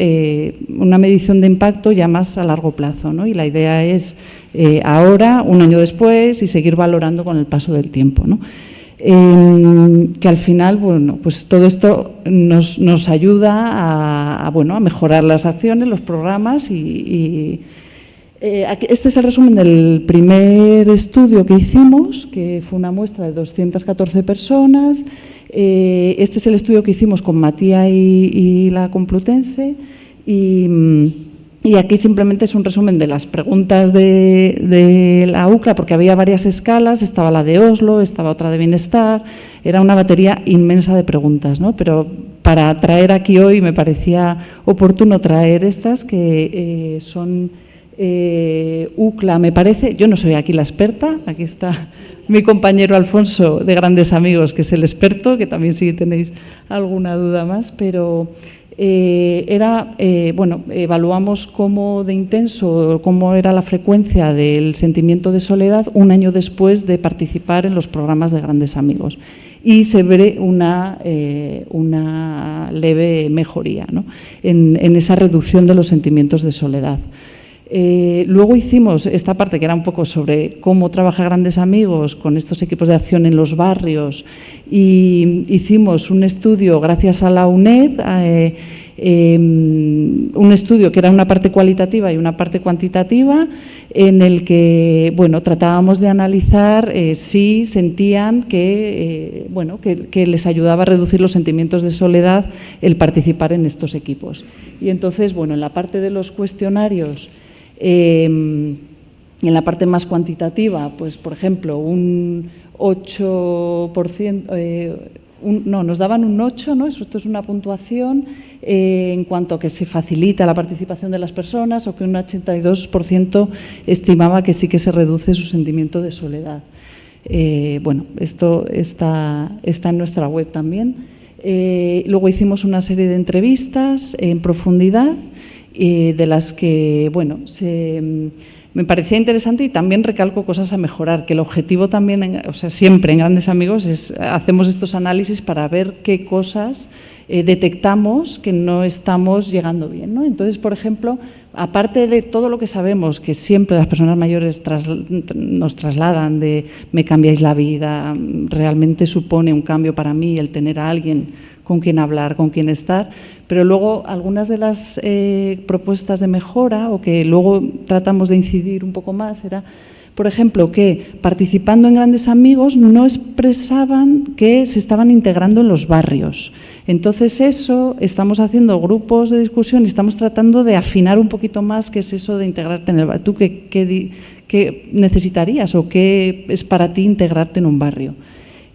una medición de impacto ya más a largo plazo, ¿no? Y la idea es ahora, un año después, y seguir valorando con el paso del tiempo, ¿no? Que al final, bueno, pues todo esto nos ayuda a mejorar las acciones, los programas y este es el resumen del primer estudio que hicimos, que fue una muestra de 214 personas. Este es el estudio que hicimos con Matías y la Complutense y aquí simplemente es un resumen de las preguntas de la UCLA, porque había varias escalas, estaba la de Oslo, estaba otra de bienestar, era una batería inmensa de preguntas, ¿no? Pero para traer aquí hoy me parecía oportuno traer estas que son UCLA, me parece, yo no soy aquí la experta, aquí está mi compañero Alfonso de Grandes Amigos, que es el experto, que también si tenéis alguna duda más, pero evaluamos cómo de intenso, cómo era la frecuencia del sentimiento de soledad un año después de participar en los programas de Grandes Amigos. Y se ve una leve mejoría, ¿no? en esa reducción de los sentimientos de soledad. Luego hicimos esta parte que era un poco sobre cómo trabaja Grandes Amigos con estos equipos de acción en los barrios y hicimos un estudio gracias a la UNED, un estudio que era una parte cualitativa y una parte cuantitativa en el que tratábamos de analizar si sentían que les ayudaba a reducir los sentimientos de soledad el participar en estos equipos. Y entonces, en la parte de los cuestionarios, en la parte más cuantitativa, pues por ejemplo, un 8%, nos daban un 8, ¿no? Esto es una puntuación en cuanto a que se facilita la participación de las personas, o que un 82% estimaba que sí que se reduce su sentimiento de soledad. Esto está en nuestra web también. Luego hicimos una serie de entrevistas en profundidad, de las que, me parecía interesante, y también recalco cosas a mejorar, que el objetivo también, siempre en Grandes Amigos, hacemos estos análisis para ver qué cosas detectamos que no estamos llegando bien, ¿no? Entonces, por ejemplo, aparte de todo lo que sabemos, que siempre las personas mayores nos trasladan de me cambiáis la vida, realmente supone un cambio para mí el tener a alguien con quien hablar, con quien estar, pero luego algunas de las propuestas de mejora, o que luego tratamos de incidir un poco más, era, por ejemplo, que participando en Grandes Amigos no expresaban que se estaban integrando en los barrios. Entonces eso, estamos haciendo grupos de discusión y estamos tratando de afinar un poquito más qué es eso de integrarte en el barrio. ¿Tú qué necesitarías o qué es para ti integrarte en un barrio?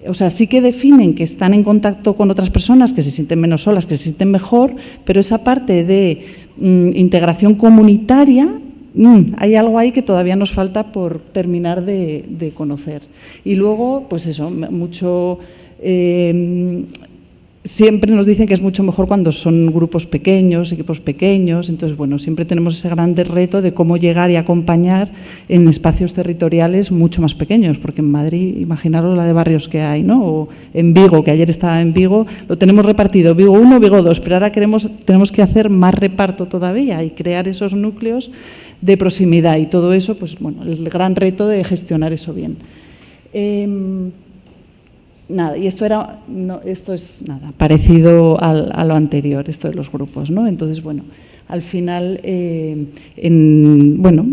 O sea, sí que definen que están en contacto con otras personas, que se sienten menos solas, que se sienten mejor, pero esa parte de integración comunitaria, hay algo ahí que todavía nos falta por terminar de conocer. Y luego, pues eso, mucho siempre nos dicen que es mucho mejor cuando son grupos pequeños, equipos pequeños. Entonces, bueno, siempre tenemos ese gran reto de cómo llegar y acompañar en espacios territoriales mucho más pequeños, porque en Madrid, imaginaros la de barrios que hay, ¿no? O en Vigo, que ayer estaba en Vigo, lo tenemos repartido, Vigo 1, Vigo 2, pero ahora tenemos que hacer más reparto todavía y crear esos núcleos de proximidad, y todo eso, pues bueno, el gran reto de gestionar eso bien. Nada, y esto es nada, parecido a lo anterior, esto de los grupos, ¿no? Entonces, bueno, al final, bueno,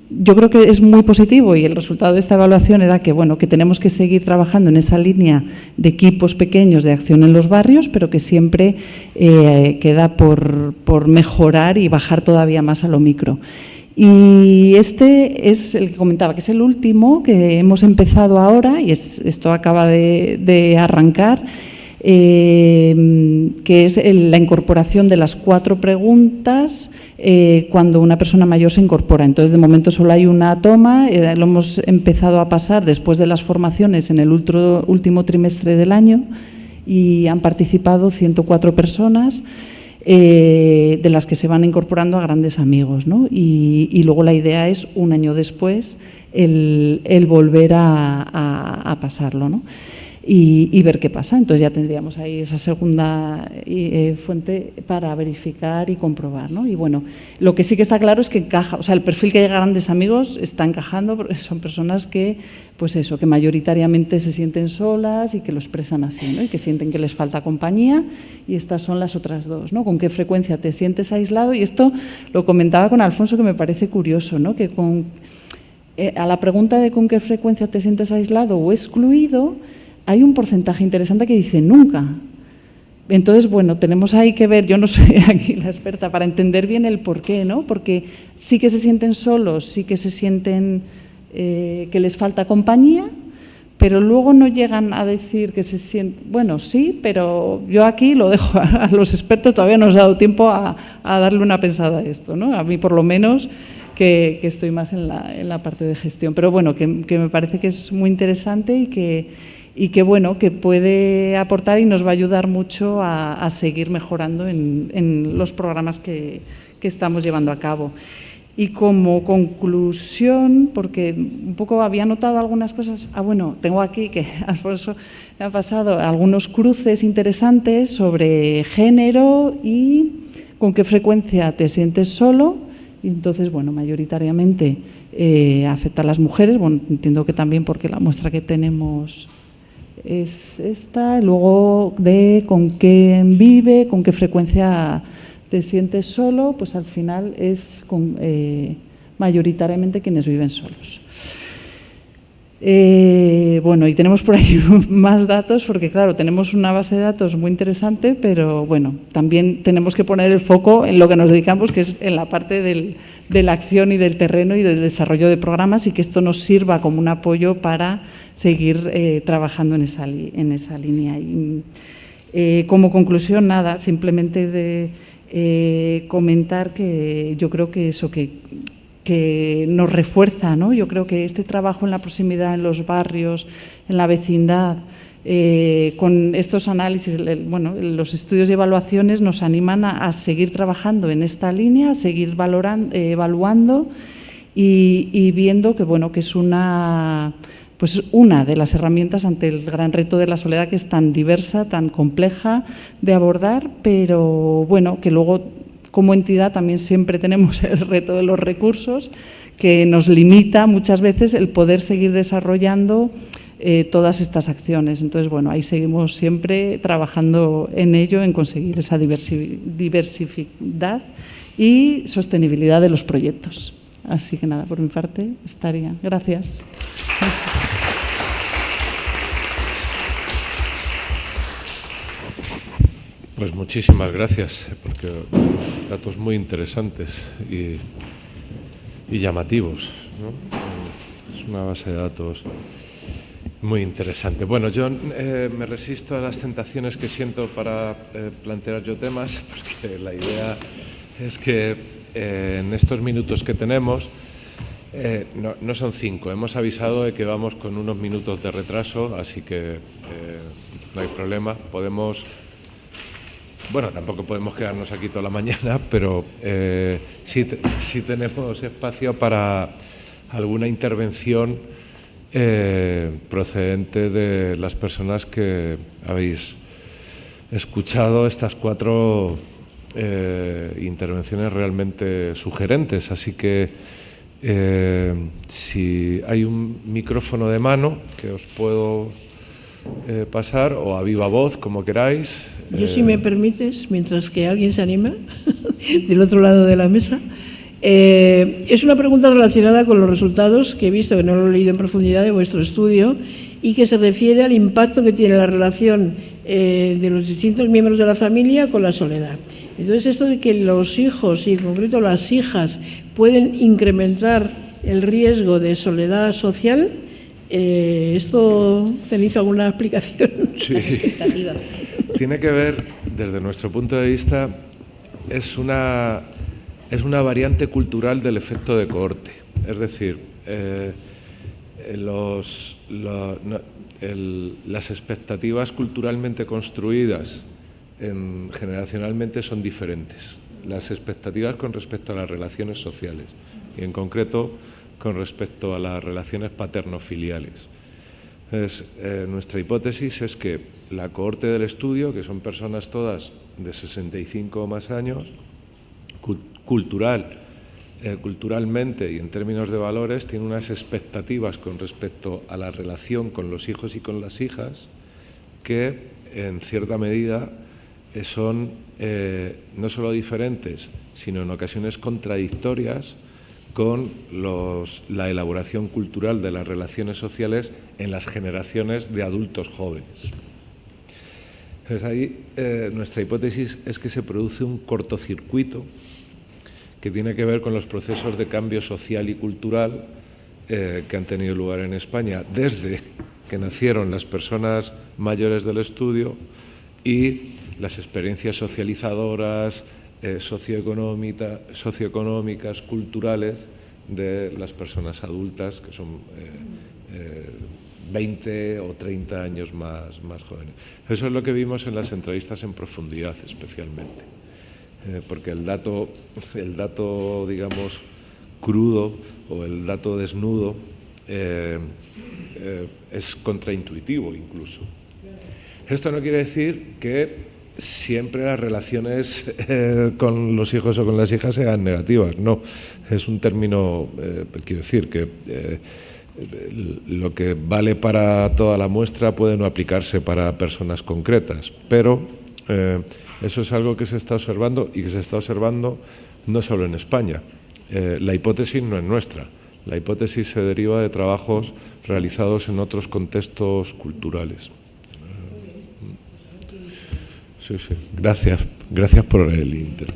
yo creo que es muy positivo, y el resultado de esta evaluación era que, bueno, que tenemos que seguir trabajando en esa línea de equipos pequeños de acción en los barrios, pero que siempre queda por mejorar y bajar todavía más a lo micro. Y este es el que comentaba, que es el último que hemos empezado ahora, y esto acaba de arrancar, que es la incorporación de las 4 preguntas cuando una persona mayor se incorpora. Entonces, de momento solo hay una toma, lo hemos empezado a pasar después de las formaciones en el último trimestre del año, y han participado 104 personas. De las que se van incorporando a grandes amigos, ¿no? Y luego la idea es, un año después, el volver a pasarlo, ¿no? Y ver qué pasa. Entonces ya tendríamos ahí esa segunda fuente para verificar y comprobar, ¿no? Y bueno, lo que sí que está claro es que encaja, o sea, el perfil que llega a grandes amigos está encajando, porque son personas que, pues eso, que mayoritariamente se sienten solas y que lo expresan así, ¿no? Y que sienten que les falta compañía, y estas son las otras dos, ¿no? ¿Con qué frecuencia te sientes aislado? Y esto lo comentaba con Alfonso, que me parece curioso, ¿no? Que a la pregunta de con qué frecuencia te sientes aislado o excluido, hay un porcentaje interesante que dice nunca. Entonces, bueno, tenemos ahí que ver, yo no soy aquí la experta, para entender bien el porqué, ¿no? Porque sí que se sienten solos, sí que se sienten que les falta compañía, pero luego no llegan a decir que se sienten… Bueno, sí, pero yo aquí lo dejo a los expertos, todavía no os he dado tiempo a darle una pensada a esto, ¿no? A mí, por lo menos, que estoy más en la parte de gestión. Pero bueno, que me parece que es muy interesante y que bueno, que puede aportar y nos va a ayudar mucho a seguir mejorando en los programas que estamos llevando a cabo. Y como conclusión, porque un poco había notado algunas cosas, bueno, tengo aquí que Alfonso me ha pasado algunos cruces interesantes sobre género y con qué frecuencia te sientes solo, y entonces, bueno, mayoritariamente afecta a las mujeres, bueno, entiendo que también porque la muestra que tenemos es esta, luego de con quién vive, con qué frecuencia te sientes solo, pues al final es mayoritariamente quienes viven solos. Bueno, y tenemos por ahí más datos, porque claro, tenemos una base de datos muy interesante, pero bueno, también tenemos que poner el foco en lo que nos dedicamos, que es en la parte de la acción y del terreno y del desarrollo de programas, y que esto nos sirva como un apoyo para seguir trabajando en esa línea. Y, como conclusión, nada, simplemente de comentar que yo creo que eso que nos refuerza, ¿no? Yo creo que este trabajo en la proximidad, en los barrios, en la vecindad, con estos análisis, bueno, los estudios y evaluaciones nos animan a seguir trabajando en esta línea, a seguir evaluando y viendo que, bueno, que es una de las herramientas ante el gran reto de la soledad, que es tan diversa, tan compleja de abordar, pero bueno, que luego como entidad también siempre tenemos el reto de los recursos, que nos limita muchas veces el poder seguir desarrollando todas estas acciones. Entonces, bueno, ahí seguimos siempre trabajando en ello, en conseguir esa diversidad y sostenibilidad de los proyectos. Así que nada, por mi parte estaría. Gracias. Pues muchísimas gracias, porque datos muy interesantes y llamativos, ¿no? Es una base de datos muy interesante. Bueno, yo me resisto a las tentaciones que siento para plantear yo temas, porque la idea es que en estos minutos que tenemos, no son 5, hemos avisado de que vamos con unos minutos de retraso, así que no hay problema. Podemos, bueno, tampoco podemos quedarnos aquí toda la mañana, pero sí tenemos espacio para alguna intervención procedente de las personas que habéis escuchado estas 4 intervenciones realmente sugerentes. Así que si hay un micrófono de mano que os puedo pasar, o a viva voz, como queráis. Yo, si me permites, mientras que alguien se anima, del otro lado de la mesa, es una pregunta relacionada con los resultados que he visto, que no lo he leído en profundidad, de vuestro estudio, y que se refiere al impacto que tiene la relación de los distintos miembros de la familia con la soledad. Entonces, esto de que los hijos, y en concreto las hijas, pueden incrementar el riesgo de soledad social, ¿esto tenéis alguna explicación? Sí. Tiene que ver, desde nuestro punto de vista, es una variante cultural del efecto de cohorte. Es decir, las expectativas culturalmente construidas generacionalmente son diferentes. Las expectativas con respecto a las relaciones sociales y, en concreto, con respecto a las relaciones paterno-filiales. Entonces, nuestra hipótesis es que la cohorte del estudio, que son personas todas de 65 o más años, culturalmente y en términos de valores, tiene unas expectativas con respecto a la relación con los hijos y con las hijas que, en cierta medida, son no solo diferentes, sino en ocasiones contradictorias con la elaboración cultural de las relaciones sociales en las generaciones de adultos jóvenes. Entonces, ahí nuestra hipótesis es que se produce un cortocircuito que tiene que ver con los procesos de cambio social y cultural que han tenido lugar en España desde que nacieron las personas mayores del estudio y las experiencias socializadoras, socioeconómicas, culturales de las personas adultas, que son 20 o 30 años más jóvenes. Eso es lo que vimos en las entrevistas en profundidad, especialmente. Porque el dato, digamos, crudo o el dato desnudo es contraintuitivo incluso. Esto no quiere decir que siempre las relaciones con los hijos o con las hijas sean negativas, no. Es un término, quiero decir, que lo que vale para toda la muestra puede no aplicarse para personas concretas, pero eso es algo que se está observando y que se está observando no solo en España. La hipótesis no es nuestra, la hipótesis se deriva de trabajos realizados en otros contextos culturales. Sí, sí. Gracias por el inter.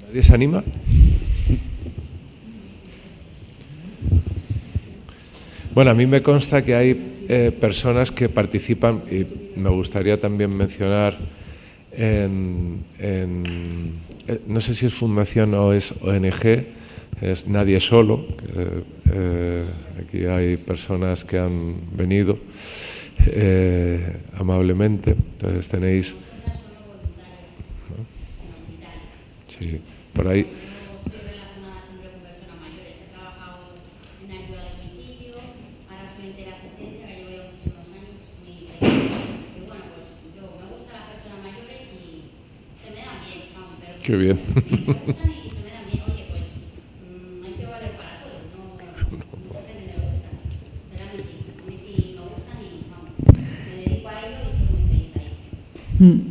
¿Nadie se anima? Bueno, a mí me consta que hay personas que participan, y me gustaría también mencionar, no sé si es fundación o es ONG, es Nadie Solo. Aquí hay personas que han venido amablemente. Entonces tenéis, ¿no? Sí, por ahí. Qué bien.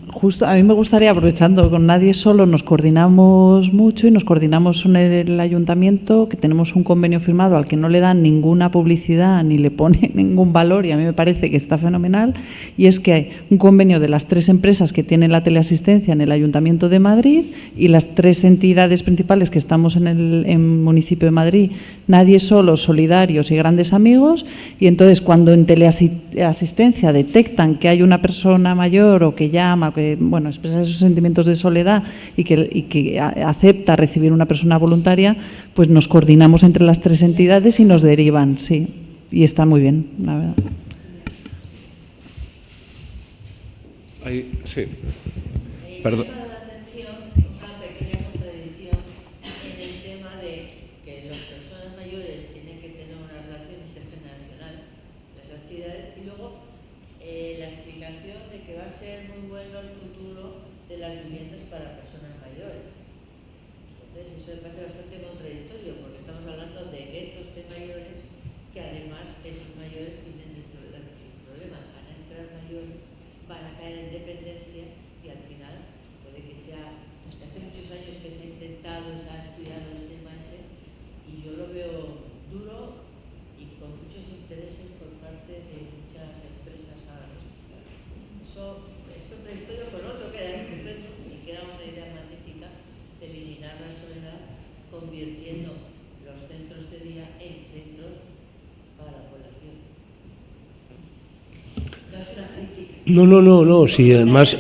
Justo, a mí me gustaría, aprovechando, con Nadie Solo nos coordinamos mucho y nos coordinamos con el ayuntamiento, que tenemos un convenio firmado al que no le dan ninguna publicidad ni le pone ningún valor, y a mí me parece que está fenomenal, y es que hay un convenio de las 3 empresas que tienen la teleasistencia en el Ayuntamiento de Madrid y las 3 entidades principales que estamos en el municipio de Madrid, Nadie Solo, Solidarios y Grandes Amigos, y entonces cuando en teleasistencia detectan que hay una persona mayor o que llama, que expresa esos sentimientos de soledad y que acepta recibir una persona voluntaria, pues nos coordinamos entre las 3 entidades y nos derivan, sí. y está muy bien, la verdad. Sí. Perdón. No, si además,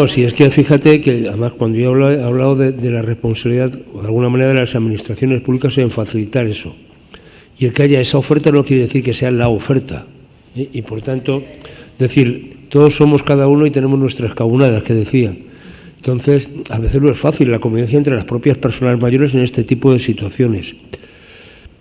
si es que fíjate que además cuando yo he hablado de la responsabilidad, o de alguna manera de las administraciones públicas en facilitar eso, y el que haya esa oferta no quiere decir que sea la oferta, y por tanto, decir, todos somos cada uno y tenemos nuestras cabunadas, que decían. Entonces, a veces no es fácil la convivencia entre las propias personas mayores en este tipo de situaciones.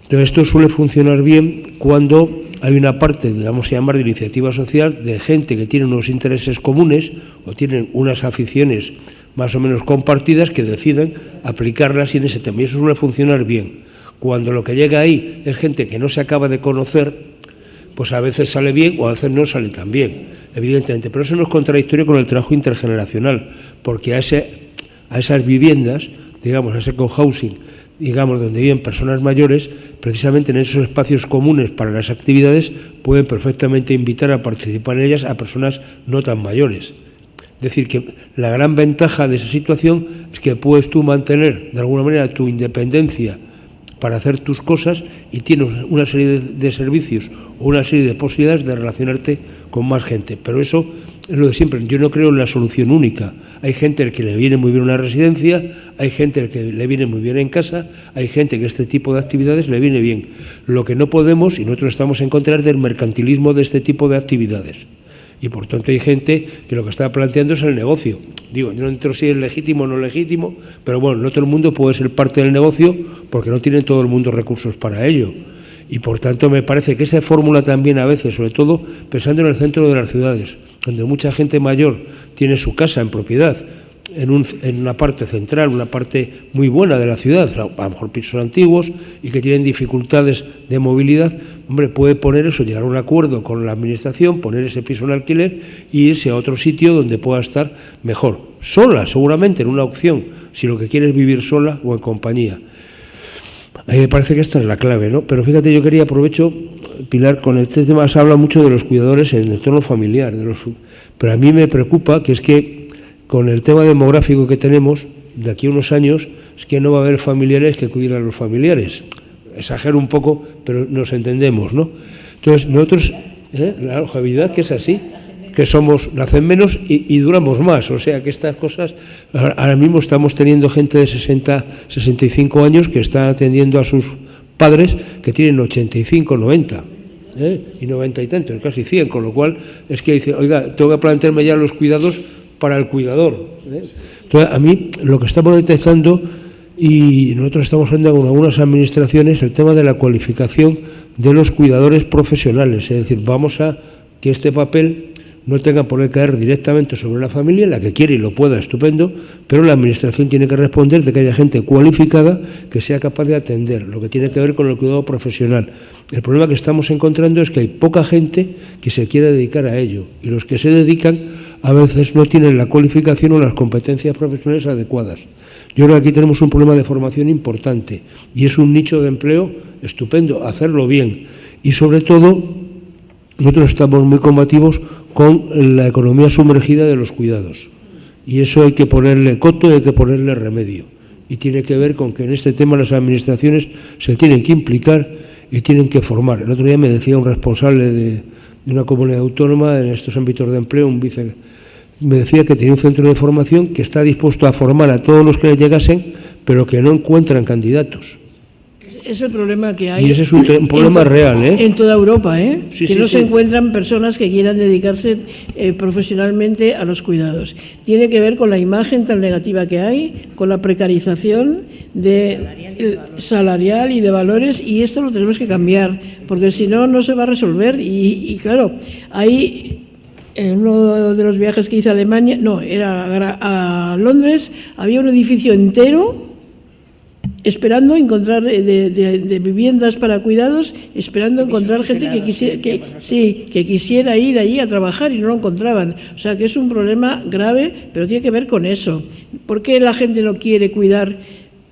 Entonces, esto suele funcionar bien cuando hay una parte, digamos, se llama de iniciativa social, de gente que tiene unos intereses comunes o tienen unas aficiones más o menos compartidas que deciden aplicarlas y en ese tema. Y eso suele funcionar bien. Cuando lo que llega ahí es gente que no se acaba de conocer, pues a veces sale bien o a veces no sale tan bien, evidentemente. Pero eso no es contradictorio con el trabajo intergeneracional, porque a esas viviendas, digamos, a ese cohousing, digamos, donde viven personas mayores, precisamente en esos espacios comunes para las actividades, pueden perfectamente invitar a participar en ellas a personas no tan mayores. Es decir, que la gran ventaja de esa situación es que puedes tú mantener, de alguna manera, tu independencia para hacer tus cosas y tienes una serie de servicios o una serie de posibilidades de relacionarte con más gente. Pero eso es lo de siempre. Yo no creo en la solución única. Hay gente al que le viene muy bien una residencia, hay gente al que le viene muy bien en casa, hay gente que este tipo de actividades le viene bien. Lo que no podemos, y nosotros estamos en contra, es del mercantilismo de este tipo de actividades. Y por tanto hay gente que lo que está planteando es el negocio. Digo, yo no entro si es legítimo o no legítimo, pero bueno, no todo el mundo puede ser parte del negocio porque no tiene todo el mundo recursos para ello. Y por tanto me parece que esa fórmula también a veces, sobre todo pensando en el centro de las ciudades, donde mucha gente mayor tiene su casa en propiedad, en una parte central, una parte muy buena de la ciudad, a lo mejor pisos antiguos y que tienen dificultades de movilidad, hombre, puede poner eso, llegar a un acuerdo con la administración, poner ese piso en alquiler e irse a otro sitio donde pueda estar mejor. Sola, seguramente, en una opción, si lo que quiere es vivir sola o en compañía. A mí me parece que esta es la clave, ¿no? Pero fíjate, yo quería, aprovecho, Pilar, con este tema se habla mucho de los cuidadores en el entorno familiar, pero a mí me preocupa que es que con el tema demográfico que tenemos, de aquí a unos años, es que no va a haber familiares que cuiden a los familiares. Exagero un poco, pero nos entendemos, ¿no? Entonces, nosotros, la longevidad que es así, que nacen menos y duramos más, o sea que estas cosas, ahora mismo estamos teniendo gente de 60, 65 años que están atendiendo a sus padres que tienen 85, 90, y 90 y tantos, casi 100, con lo cual es que dice, oiga, tengo que plantearme ya los cuidados para el cuidador. Entonces, a mí lo que estamos detectando, y nosotros estamos hablando con algunas administraciones, el tema de la cualificación de los cuidadores profesionales, es decir, vamos a que este papel no tenga por qué caer directamente sobre la familia, la que quiere y lo pueda, estupendo, pero la administración tiene que responder de que haya gente cualificada que sea capaz de atender, lo que tiene que ver con el cuidado profesional. El problema que estamos encontrando es que hay poca gente que se quiera dedicar a ello, y los que se dedican a veces no tienen la cualificación o las competencias profesionales adecuadas. Yo creo que aquí tenemos un problema de formación importante, y es un nicho de empleo estupendo, hacerlo bien, y sobre todo nosotros estamos muy combativos con la economía sumergida de los cuidados, y eso hay que ponerle coto y hay que ponerle remedio, y tiene que ver con que en este tema las administraciones se tienen que implicar y tienen que formar. El otro día me decía un responsable de una comunidad autónoma en estos ámbitos de empleo, me decía que tenía un centro de formación que está dispuesto a formar a todos los que le llegasen, pero que no encuentran candidatos. es el problema que hay. Y ese es un problema real, ¿eh? En toda Europa, ¿eh? Sí, que sí, no se sí. encuentran personas que quieran dedicarse profesionalmente a los cuidados. Tiene que ver con la imagen tan negativa que hay, con la precarización salarial y de valores, y esto lo tenemos que cambiar, porque si no, no se va a resolver. Y claro, hay... En uno de los viajes que hice a Alemania, no, era a Londres, había un edificio entero esperando encontrar de viviendas para cuidados, esperando encontrar gente que quisiera ir allí a trabajar y no lo encontraban. O sea, que es un problema grave, pero tiene que ver con eso. ¿Por qué la gente no quiere cuidar?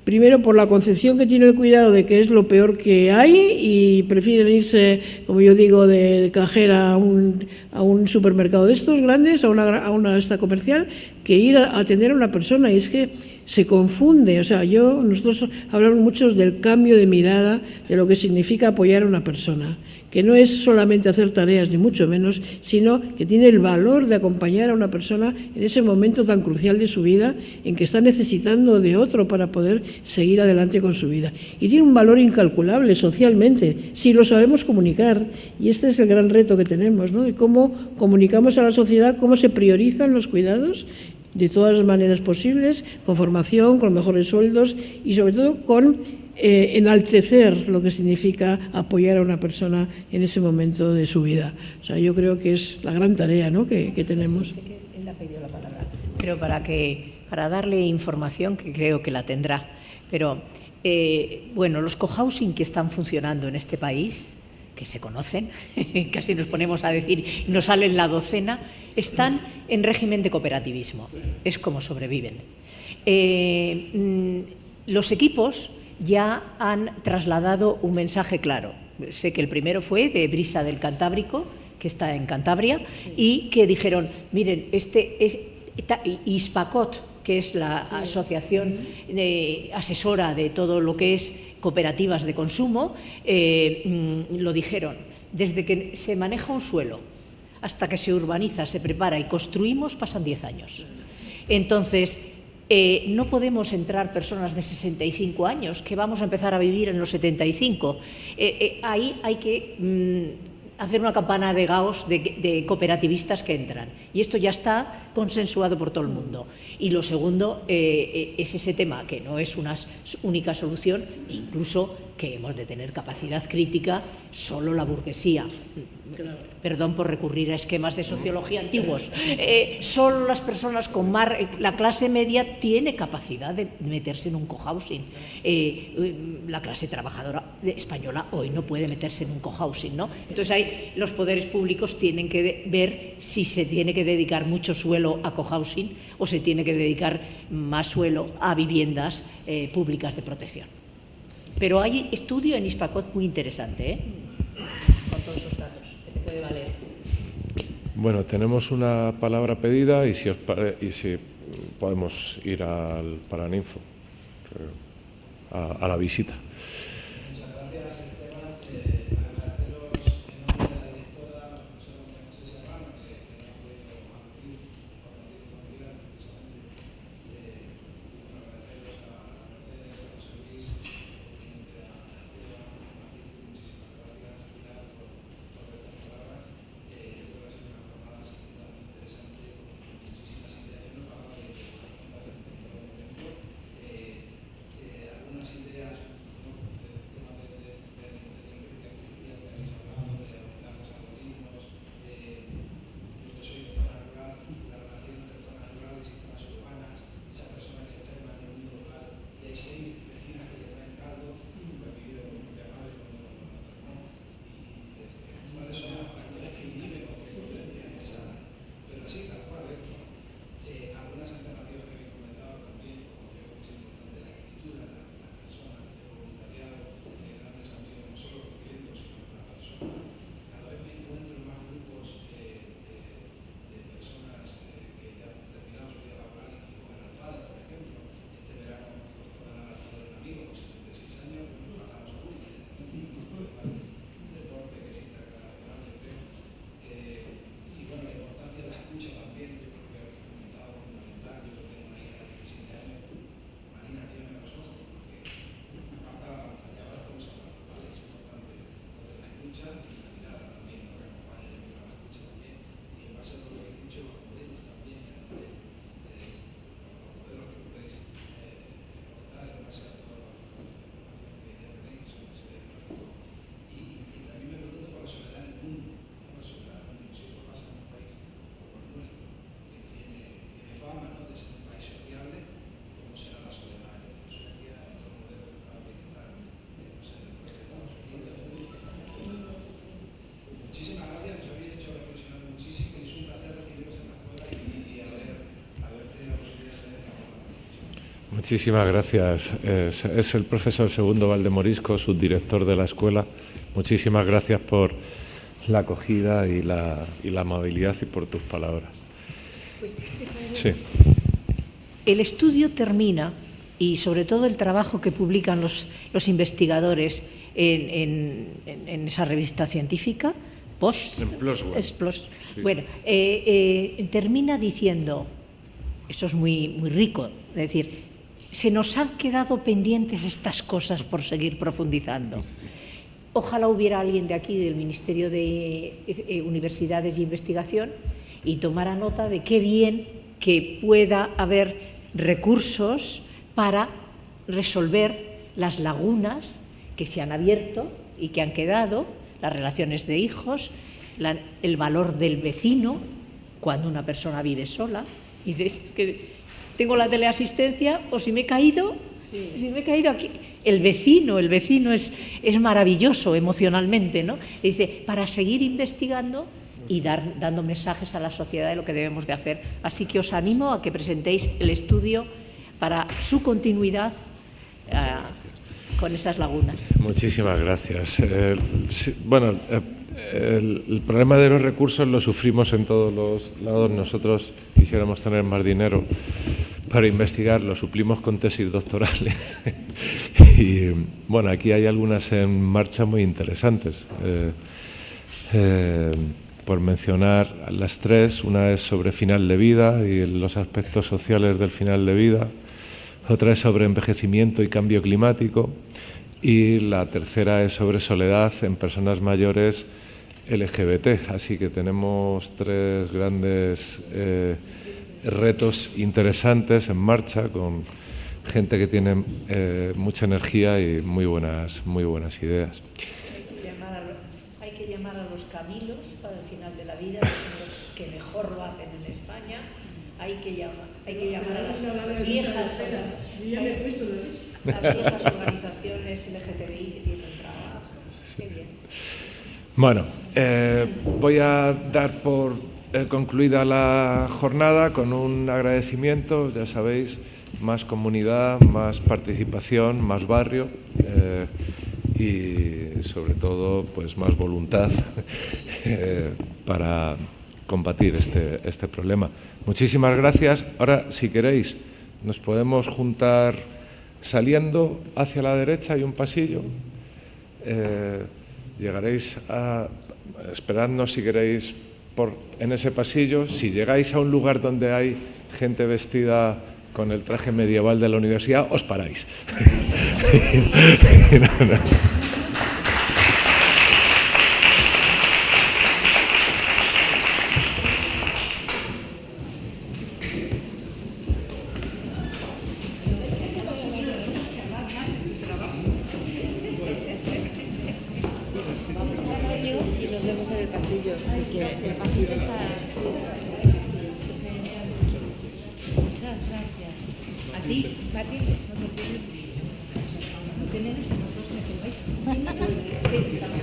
Primero, por la concepción que tiene el cuidado de que es lo peor que hay y prefieren irse, como yo digo, de cajera a un supermercado de estos grandes, a una esta comercial, que ir a atender a una persona. Y es que se confunde. O sea, nosotros hablamos mucho del cambio de mirada, de lo que significa apoyar a una persona, que no es solamente hacer tareas, ni mucho menos, sino que tiene el valor de acompañar a una persona en ese momento tan crucial de su vida, en que está necesitando de otro para poder seguir adelante con su vida. Y tiene un valor incalculable socialmente, si lo sabemos comunicar. Y este es el gran reto que tenemos, ¿no? De cómo comunicamos a la sociedad, cómo se priorizan los cuidados, de todas las maneras posibles, con formación, con mejores sueldos y sobre todo con enaltecer lo que significa apoyar a una persona en ese momento de su vida. O sea, yo creo que es la gran tarea, ¿no?, que tenemos. Él ha pedido la palabra, pero para darle información, que creo que la tendrá. Pero, bueno, los cohousing que están funcionando en este país, que se conocen, casi nos ponemos a decir, nos salen la docena, están en régimen de cooperativismo. Es como sobreviven. Los equipos ya han trasladado un mensaje claro. Sé que el primero fue de Brisa del Cantábrico, que está en Cantabria, y que dijeron, miren, ISPACOT, que es la asociación asesora de todo lo que es cooperativas de consumo, lo dijeron, desde que se maneja un suelo hasta que se urbaniza, se prepara y construimos, pasan 10 años. Entonces, no podemos entrar personas de 65 años, que vamos a empezar a vivir en los 75. Ahí hay que hacer una campana de Gauss de cooperativistas que entran. Y esto ya está consensuado por todo el mundo. Y lo segundo es ese tema, que no es una única solución, incluso que hemos de tener capacidad crítica solo la burguesía. Perdón por recurrir a esquemas de sociología antiguos. Solo las personas con más... La clase media tiene capacidad de meterse en un cohousing. La clase trabajadora española hoy no puede meterse en un cohousing, ¿no? Entonces los poderes públicos tienen que ver si se tiene que dedicar mucho suelo a cohousing o se tiene que dedicar más suelo a viviendas públicas de protección. Pero hay estudio en ISPACOT muy interesante, con todos esos datos, que te puede valer. Bueno, tenemos una palabra pedida y si podemos ir al Paraninfo, a la visita. Muchas gracias, Esteban. Agradeceros en nombre de la directora, la profesora María José Serrano, que no ha podido acudir por motivos familiares precisamente. Agradeceros a Mercedes, a José Luis, a Esteban, a Matilde, muchísimas gracias, Pilar, por estas palabras. Yo creo que ha sido una jornada sin duda muy interesante, con muchísimas ideas. Yo no he pagado de contarlas en todo momento. Algunas ideas, Muchísimas gracias. Es el profesor Segundo Valdemorisco, subdirector de la escuela. Muchísimas gracias por la acogida y la amabilidad y por tus palabras. Sí. El estudio termina, y sobre todo el trabajo que publican los investigadores en esa revista científica, Sí. Bueno, termina diciendo, eso es muy rico, es decir, se nos han quedado pendientes estas cosas por seguir profundizando. Ojalá hubiera alguien de aquí, del Ministerio de Universidades y Investigación, y tomara nota de qué bien que pueda haber recursos para resolver las lagunas que se han abierto y que han quedado, las relaciones de hijos, el valor del vecino cuando una persona vive sola. Y dices que tengo la teleasistencia, o si me he caído, aquí. El vecino es maravilloso emocionalmente, ¿no? Y dice, para seguir investigando y dando mensajes a la sociedad de lo que debemos de hacer. Así que os animo a que presentéis el estudio para su continuidad con esas lagunas. Muchísimas gracias. El problema de los recursos lo sufrimos en todos los lados. Nosotros quisiéramos tener más dinero para investigar, lo suplimos con tesis doctorales. Y bueno, aquí hay algunas en marcha muy interesantes. Por mencionar las tres, una es sobre final de vida y los aspectos sociales del final de vida, otra es sobre envejecimiento y cambio climático, y la tercera es sobre soledad en personas mayores LGBT. Así que tenemos tres grandes retos interesantes en marcha, con gente que tiene mucha energía y muy buenas ideas. Hay que llamar a los Camilos para el final de la vida, los que mejor lo hacen en España. Hay que llamar a las viejas organizaciones LGTBI que tienen trabajo. Qué bien. Bueno, voy a dar por concluida la jornada con un agradecimiento. Ya sabéis, más comunidad, más participación, más barrio y sobre todo pues más voluntad para combatir este problema. Muchísimas gracias. Ahora, si queréis, nos podemos juntar saliendo hacia la derecha, hay un pasillo. Llegaréis a esperadnos si queréis en ese pasillo. Si llegáis a un lugar donde hay gente vestida con el traje medieval de la universidad, os paráis. No. Y nos vemos en el pasillo, porque el pasillo está... Muchas gracias. A ti, Matilde, no te menos que los dos me tengáis.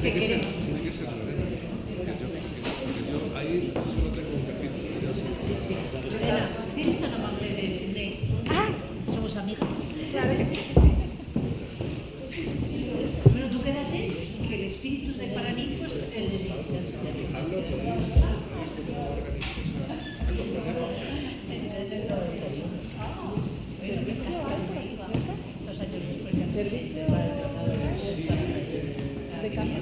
¿Qué queremos? Elena, ¿tienes tan amable de... Somos amigas. Bueno, tú quédate, que el espíritu de Paraninfo es de... Servicio de cambio.